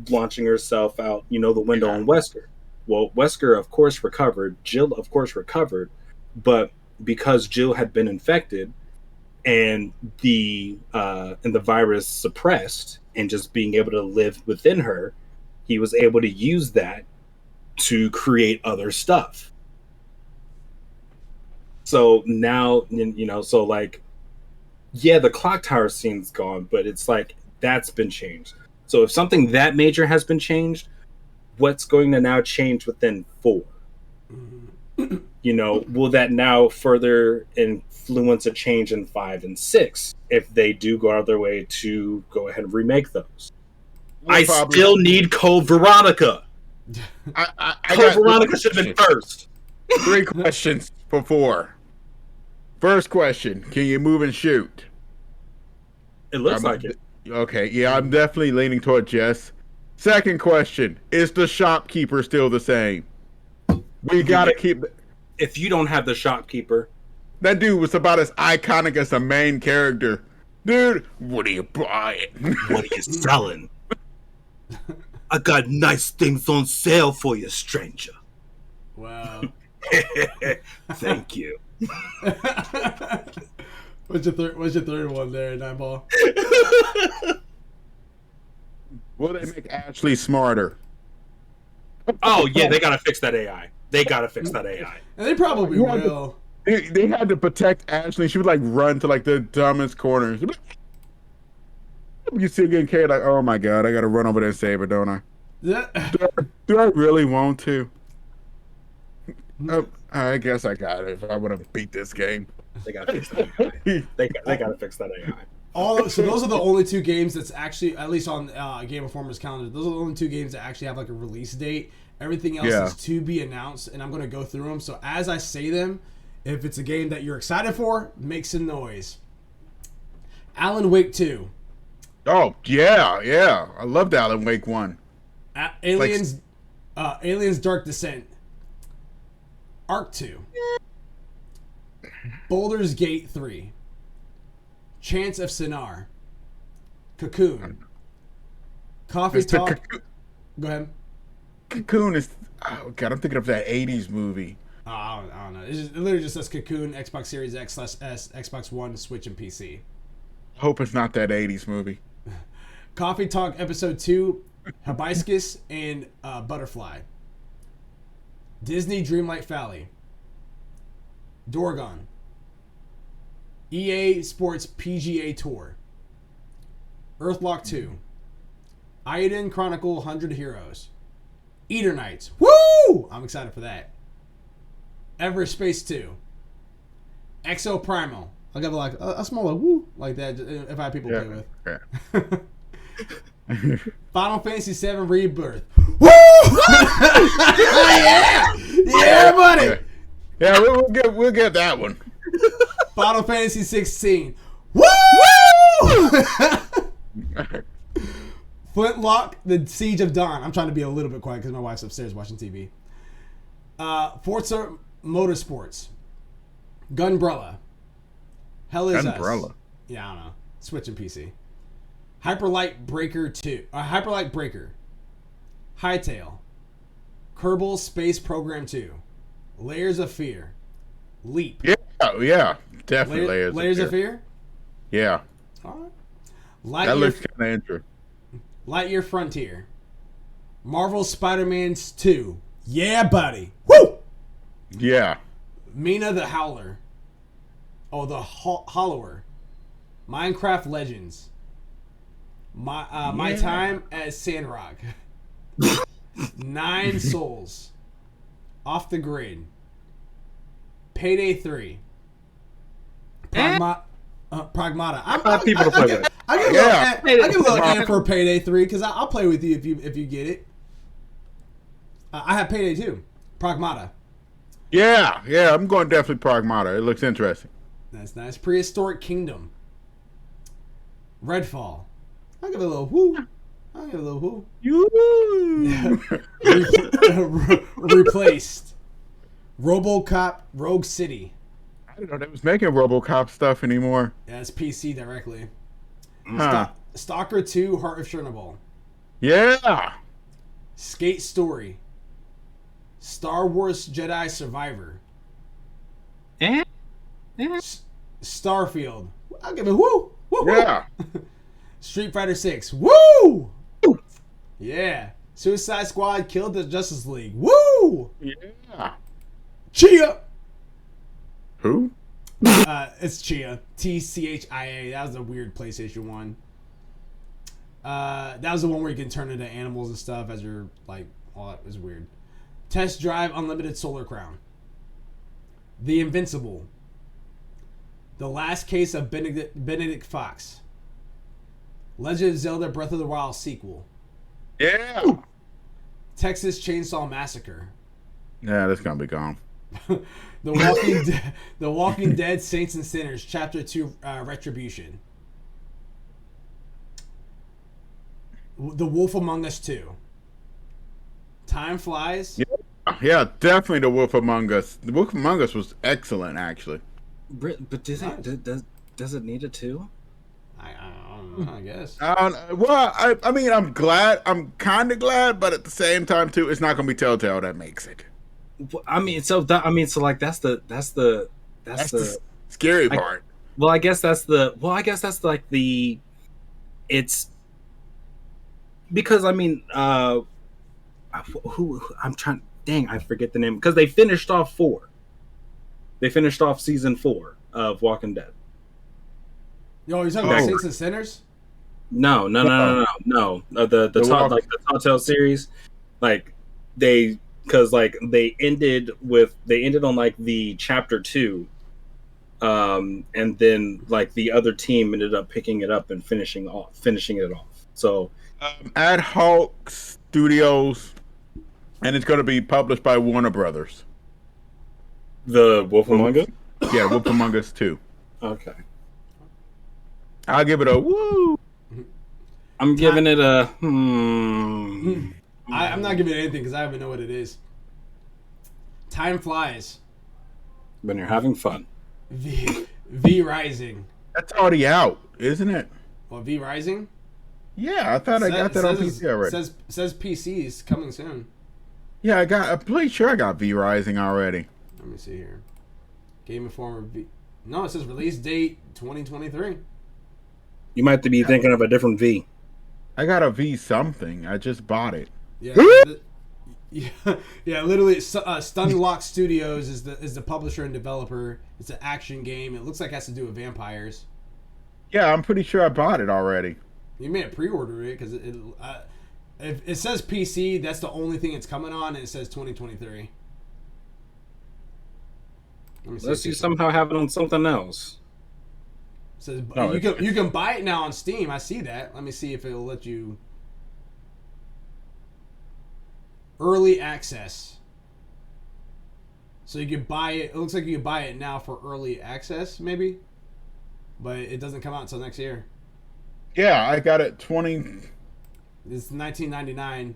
launching herself out, the window on Wesker. Well, Wesker, of course, recovered. Jill, of course, recovered. But because Jill had been infected and the virus suppressed and just being able to live within her, he was able to use that to create other stuff. So now, so like, yeah, the clock tower scene's gone, but it's like that's been changed. So if something that major has been changed, what's going to now change within 4? Will that now further influence a change in 5 and 6 if they do go out of their way to go ahead and remake those? I still need Code Veronica. Code Veronica should have been first. 3 questions for 4. First question: can you move and shoot? It looks like it. Okay, yeah, I'm definitely leaning toward yes. Second question: is the shopkeeper still the same? We gotta keep. If you don't have the shopkeeper, that dude was about as iconic as the main character. Dude, what are you buying? What are you selling? I got nice things on sale for you, stranger. Wow. Thank you. What's your third one there, Nineball? Will they make Ashley smarter? Oh yeah, they gotta fix that AI. And they probably will. They had to protect Ashley. She would like run to like the dumbest corners. You see getting carried like, oh my god, I gotta run over there and save her, don't I? Do I really want to? I guess I got it. If I want to beat this game, they gotta fix that AI. They gotta fix that AI. So those are the only 2 games that's actually, at least on Game Informer's calendar, those are the only 2 games that actually have like a release date. Everything else is to be announced, and I'm going to go through them. So as I say them, if it's a game that you're excited for, make some noise. Alan Wake 2. Oh, yeah. I loved Alan Wake 1. Aliens Dark Descent. Arc 2. Baldur's Gate 3. Chants of Sinar. Cocoon. Coffee Talk. Go ahead. Cocoon is... Oh, God, I'm thinking of that 80s movie. I don't know. It literally just says Cocoon, Xbox Series X/S, Xbox One, Switch, and PC. Hope it's not that 80s movie. Coffee Talk Episode 2, Hibiscus, and Butterfly. Disney Dreamlight Valley. Dorgon. EA Sports PGA Tour. Earthlock 2. Aiden Chronicle 100 Heroes. Eternights. Woo! I'm excited for that. Everspace 2. Exo Primal. I'll give it like a smaller woo like that if I have people to play with. Final Fantasy 7 Rebirth. Woo! Yeah, buddy. Yeah, we'll get that one. Final Fantasy 16. Woo! Flintlock, The Siege of Dawn. I'm trying to be a little bit quiet because my wife's upstairs watching TV. Forza Motorsports. Gunbrella. Hell is Gunbrella. Us. Yeah, I don't know. Switch and PC. Hyperlight Breaker 2. Hyperlight Breaker. Hightail. Kerbal Space Program 2. Layers of Fear. Leap. Yeah. Definitely Layers of Fear? Yeah. All right. That looks kind of interesting. Lightyear Frontier. Marvel Spider-Man 2. Yeah, buddy. Woo! Yeah. Mina the Howler. Oh, the Hollower. Minecraft Legends. My time as Sandrock. 9 Souls. Off the Grid. Payday 3. Pragmata. Five people to play with. I give a little ant for Payday 3 because I'll play with you if you get it. I have Payday 2. Pragmata. Yeah, I'm going definitely Pragmata. It looks interesting. That's nice. Prehistoric Kingdom. Redfall. I'll give it a little whoo. Replaced. RoboCop Rogue City. I didn't know they was making RoboCop stuff anymore. Yeah, it's PC directly. Huh. Stalker 2 Heart of Chernobyl. Yeah. Skate Story. Star Wars Jedi Survivor. Starfield. I'll give it woo. Yeah. Street Fighter 6. Woo! Yeah. Suicide Squad Killed the Justice League. Woo! Yeah. Chia! Who? It's Chia. TCHIA. That was a weird PlayStation 1. That was the one where you can turn into animals and stuff as you're like, oh, it was weird. Test Drive Unlimited Solar Crown. The Invincible. The Last Case of Benedict Fox. Legend of Zelda Breath of the Wild sequel. Yeah. Texas Chainsaw Massacre. Yeah, that's gonna be gone. The Walking Dead Saints and Sinners Chapter 2 Retribution. The Wolf Among Us 2. Time Flies. Yeah, definitely The Wolf Among Us. The Wolf Among Us was excellent, actually. But does it need a 2? I don't know, I guess. Well, I mean, I'm glad. I'm kind of glad, but at the same time, too, it's not gonna be Telltale that makes it. I mean, so like that's the scary part. I guess that's like the it's because I mean who I'm trying, dang, I forget the name, because they finished off season 4 of Walking Dead. Yo, you're talking about Saints and Sinners? No. The Telltale series, like because like they ended on like the chapter 2, and then like the other team ended up picking it up and finishing it off. So Ad Hoc Studios, and it's going to be published by Warner Brothers. The Wolf Among Us? Yeah, Wolf Among Us 2. Okay. I'll give it a woo. I'm giving it a I'm not giving it anything because I don't even know what it is. Time Flies. When you're having fun. V Rising. That's already out, isn't it? Well, V Rising? Yeah, I thought I got that on PC already. Says PC is coming soon. Yeah, I'm pretty sure I got V Rising already. Let me see here. Game Informer V. No, it says release date 2023. You might be thinking of a different V. I got a V something. I just bought it. Yeah. Yeah, literally, Stunlock Studios is the publisher and developer. It's an action game. It looks like it has to do with vampires. Yeah, I'm pretty sure I bought it already. You may have pre-ordered it because if it says PC, that's the only thing it's coming on, and it says 2023. Unless you somehow have it on something else. It says you can buy it now on Steam. I see that. Let me see if it'll let you. Early access. So you can buy it. It looks like you can buy it now for early access, maybe, but it doesn't come out until next year. Yeah, I got it 20. It's $19.99.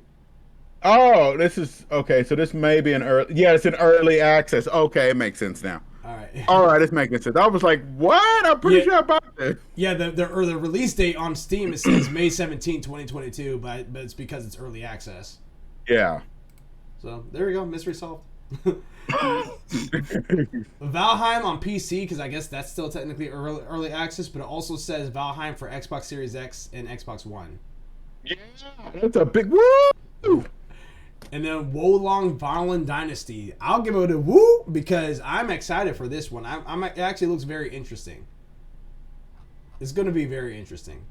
Oh, this is okay. So this may be an early. Yeah, it's an early access. Okay, it makes sense now. All right, it's making sense. I was like, what? I'm pretty sure I bought this. Yeah, the release date on Steam, it says May 17, 2022, but it's because it's early access. Yeah. So there we go, mystery solved. Valheim on PC, because I guess that's still technically early access, but it also says Valheim for Xbox Series X and Xbox One. Yeah, that's a big woo. And then Wolong Valin Dynasty. I'll give it a woo because I'm excited for this one. It actually looks very interesting. It's going to be very interesting.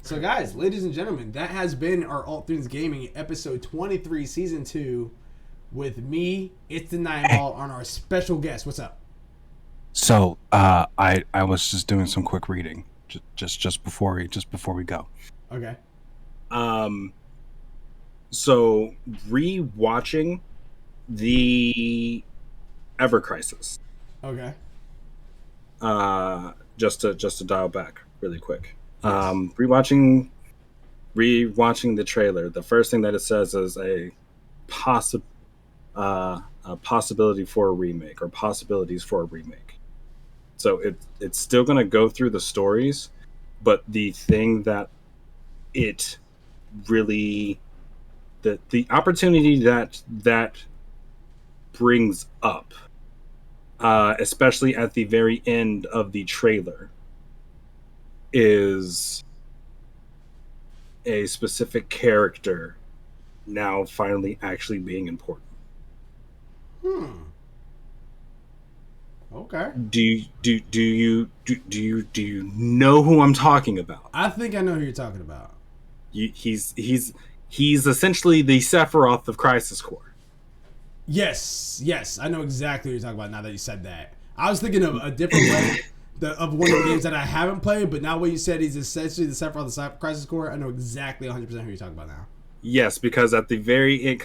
So, guys, ladies and gentlemen, that has been our ALWT Things Gaming episode 23, season 2, with me, It's the Nine Ball, on our special guest. What's up? So, I was just doing some quick reading, just before we go. Okay. So re-watching the Ever Crisis. Okay. Just to dial back really quick. Rewatching the trailer. The first thing that it says is a possibility for a remake, or possibilities for a remake. So it's still going to go through the stories, but the thing that it really the opportunity that brings up, especially at the very end of the trailer, is a specific character now finally actually being important. Okay. Do you know who I'm talking about? I think I know who you're talking about. He's essentially the Sephiroth of Crisis Core. Yes, I know exactly what you're talking about now that you said that. I was thinking of a different way of one of the games that I haven't played, but now when you said he's essentially the Sephiroth of Crisis Core, I know exactly 100% who you're talking about now. Yes, because at the very end,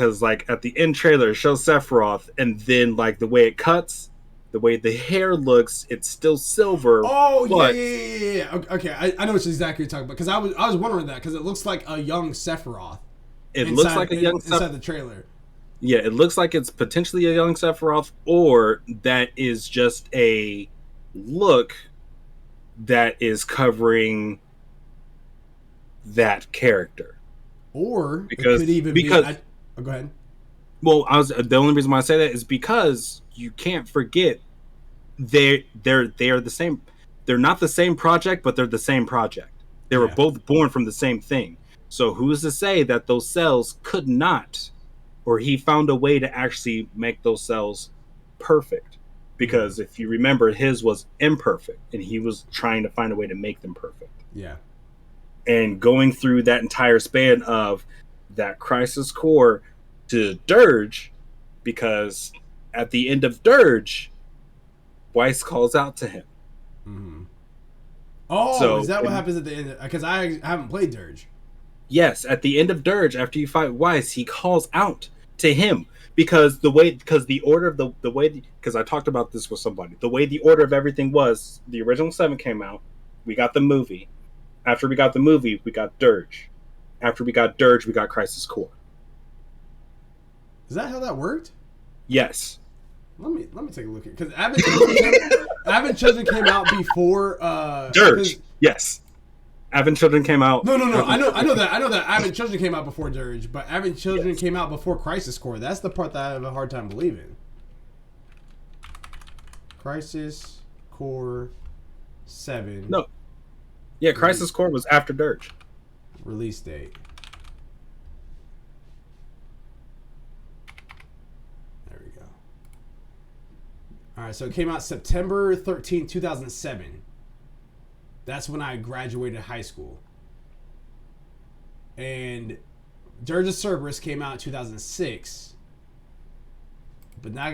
at the end trailer, it shows Sephiroth, and then like the way it cuts, the way the hair looks, it's still silver. Oh, yeah. Okay, I know exactly what you're talking about, because I was wondering that, because it looks like a young Sephiroth. It looks like a young inside the trailer. Yeah, it looks like it's potentially a young Sephiroth, or that is just a look that is covering that character. Or it could even be... go ahead. Well, the only reason why I say that is because you can't forget they're the same. They're not the same project, but they're the same project. They were both born from the same thing. So who's to say that those cells could not, or he found a way to actually make those cells perfect? Because if you remember, his was imperfect, and he was trying to find a way to make them perfect. Yeah. And going through that entire span of that Crisis Core to Dirge, because at the end of Dirge, Weiss calls out to him. Mm-hmm. Oh, so, is that what happens at the end? Because I haven't played Dirge. Yes, at the end of Dirge, after you fight Weiss, he calls out to him because the order of the way, because I talked about this with somebody, the way the order of everything was, the original 7 came out, we got the movie. After we got the movie, we got Dirge. After we got Dirge, we got Crisis Core. Is that how that worked? Yes. Let me take a look at, because Advent Children came out before Dirge. Yes. Advent Children came out. No. I know that Advent Children came out before Dirge, but Advent Children came out before Crisis Core. That's the part that I have a hard time believing. Crisis Core 7. No. Yeah, Crisis Core was after Dirge. Release date. There we go. Alright, so it came out September 13, 2007. That's when I graduated high school. And Dirge of Cerberus came out in 2006. But now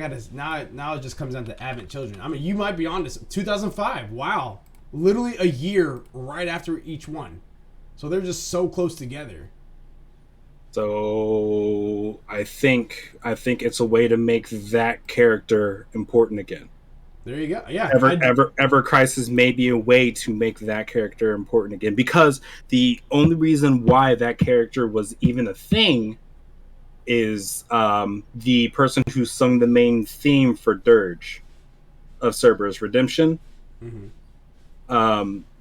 now it just comes down to Advent Children. I mean, you might be on this. 2005. Wow. Literally a year right after each one. So they're just so close together. So I think it's a way to make that character important again. There you go. Yeah. Ever Crisis may be a way to make that character important again, because the only reason why that character was even a thing is the person who sung the main theme for Dirge of Cerberus Redemption. Mm-hmm.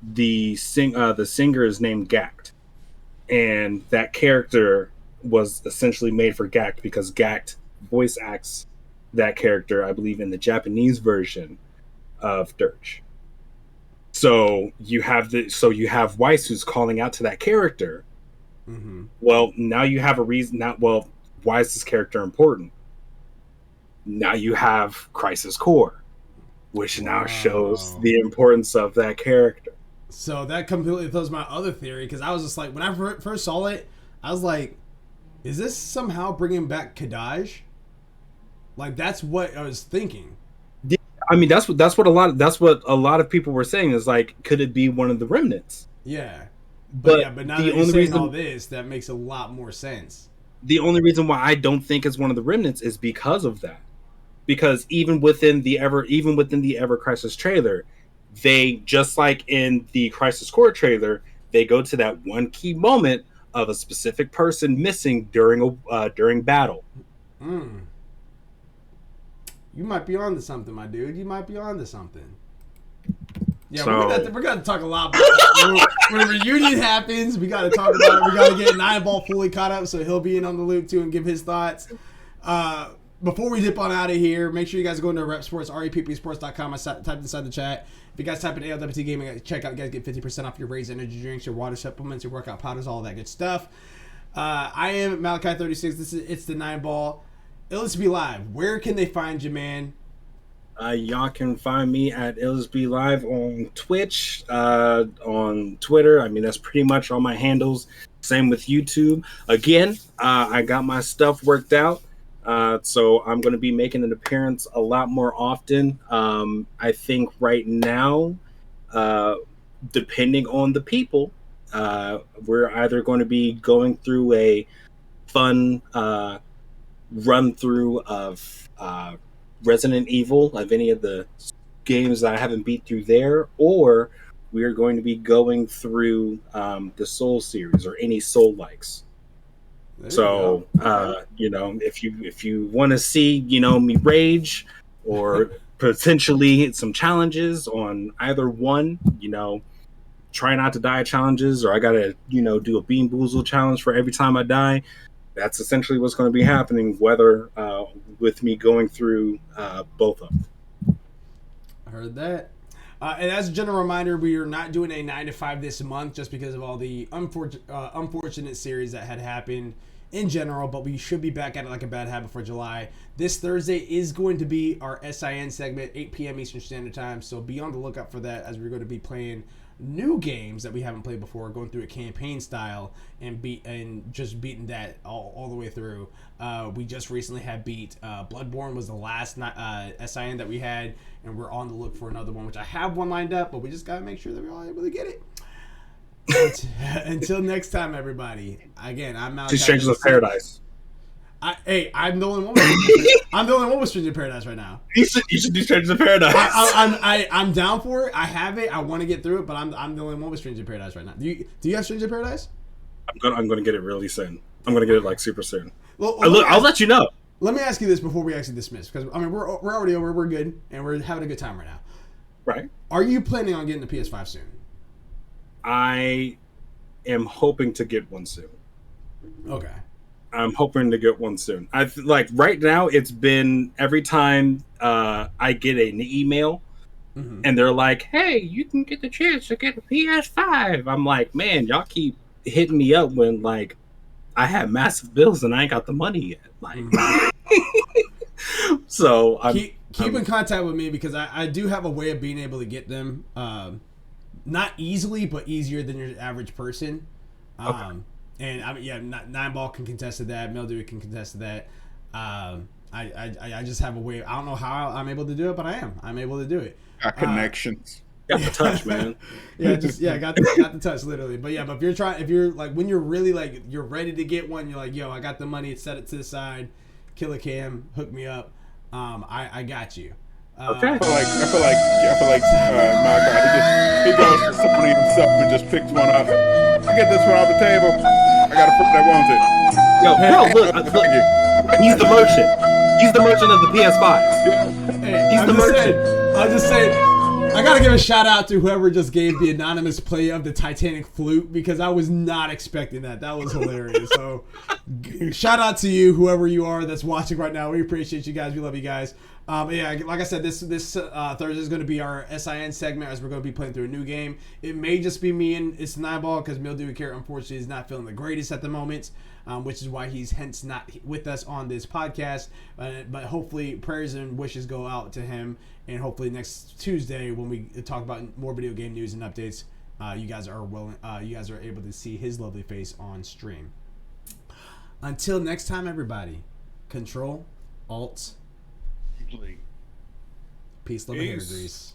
The singer is named Gact, and that character was essentially made for Gact because Gact voice acts that character, I believe, in the Japanese version of Dirge. So you have Weiss who's calling out to that character. Mm-hmm. Well, now you have a reason. Why is this character important? Now you have Crisis Core, which now shows the importance of that character. So that completely throws my other theory, because I was just like, when I first saw it, I was like, is this somehow bringing back Kadaj? Like, that's what I was thinking. I mean, that's what a lot of people were saying, is like, could it be one of the remnants? Yeah. But But now the that you're only saying reason all this, that makes a lot more sense. the only reason why I don't think it's one of the remnants is because of that. Because even within the Ever Crisis trailer, they, just like in the Crisis Core trailer, they go to that one key moment of a specific person missing during battle. You might be onto something, my dude. You might be onto something. Yeah, So, we're gonna talk a lot about that. When the reunion happens, we gotta talk about it. We gotta get Nine Ball fully caught up, so he'll be in on the loop too and give his thoughts. Before we dip on out of here, make sure you guys go into Rep Sports, reppsports.com. I typed inside the chat. If you guys type in ALWT Gaming, check out, you guys get 50% off your Raise energy drinks, your water supplements, your workout powders, all that good stuff. I am Malachi36. It's the Nine Ball. LSB Live. Where can they find you, man? y'all can find me at LSB Live on Twitch, on Twitter. I mean, that's pretty much all my handles. Same with YouTube. Again, I got my stuff worked out. So I'm going to be making an appearance a lot more often. I think right now, depending on the people, we're either going to be going through a fun run through of Resident Evil, of any of the games that I haven't beat through there, or we are going to be going through the Soul series or any Soul likes. So, if you want to see, me rage, or potentially some challenges on either one, try not to die challenges, or I gotta, do a Bean Boozle challenge for every time I die. That's essentially what's going to be happening, whether with me going through both of them. I heard that. And as a general reminder, we are not doing a 9 to 5 this month just because of all the unfortunate series that had happened in general, but we should be back at it like a bad habit for July. This Thursday is going to be our SIN segment, 8 p.m. Eastern Standard Time, so be on the lookout for that, as we're going to be playing new games that we haven't played before, going through a campaign style and just beating that all the way through. We just recently had beat Bloodborne was the last SIN that we had, and we're on the look for another one, which I have one lined up, but we just gotta make sure that we're all able to get it. Until next time, everybody. Again, I'm Malachi. Strangers of Paradise. I'm the only one. I'm the only one with Strangers of Paradise right now. You should do Strangers of Paradise. I'm down for it. I have it. I want to get through it, but I'm the only one with Strangers of Paradise right now. Do you have Strangers of Paradise? I'm gonna get it really soon. I'm gonna get it like super soon. Well, I'll let you know. Let me ask you this before we actually dismiss, because I mean we're already over. We're good, and we're having a good time right now. Right. Are you planning on getting the PS5 soon? I am hoping to get one soon. Okay. I'm hoping to get one soon. Right now, it's been every time I get an email, and they're like, "Hey, you can get the chance to get a PS5." I'm like, "Man, y'all keep hitting me up when like I have massive bills and I ain't got the money yet." Like, so keep in contact with me, because I do have a way of being able to get them, not easily, but easier than your average person. Okay. And Nine Ball can contest to that. Mildew can contest to that. I just have a way. I don't know how I'm able to do it, but I'm able to do it. Got connections. Got the touch, man. Got the touch, literally. But if you're like, when you're really like, you're ready to get one, you're like, yo, I got the money, set it to the side, Killer Cam, hook me up. I got you. Okay. I feel like Malachi, he goes to Sony himself and just picks one up. I get this one off the table. I got a friend that wants it. Yo, look, he's the merchant. He's the merchant of the PS5s. Hey, He's the merchant. I'm just saying, I gotta give a shout out to whoever just gave the anonymous play of the Titanic flute, because I was not expecting that. That was hilarious. So, shout out to you, whoever you are that's watching right now. We appreciate you guys. We love you guys. Like I said, this Thursday is going to be our SIN segment, as we're going to be playing through a new game. It may just be me and it's Nine Ball, because Mildew and Carrot unfortunately is not feeling the greatest at the moment, which is why he's hence not with us on this podcast. But hopefully prayers and wishes go out to him, and hopefully next Tuesday when we talk about more video game news and updates, you guys are able to see his lovely face on stream. Until next time, everybody, Control, Alt, League. peace, love, and hair grease.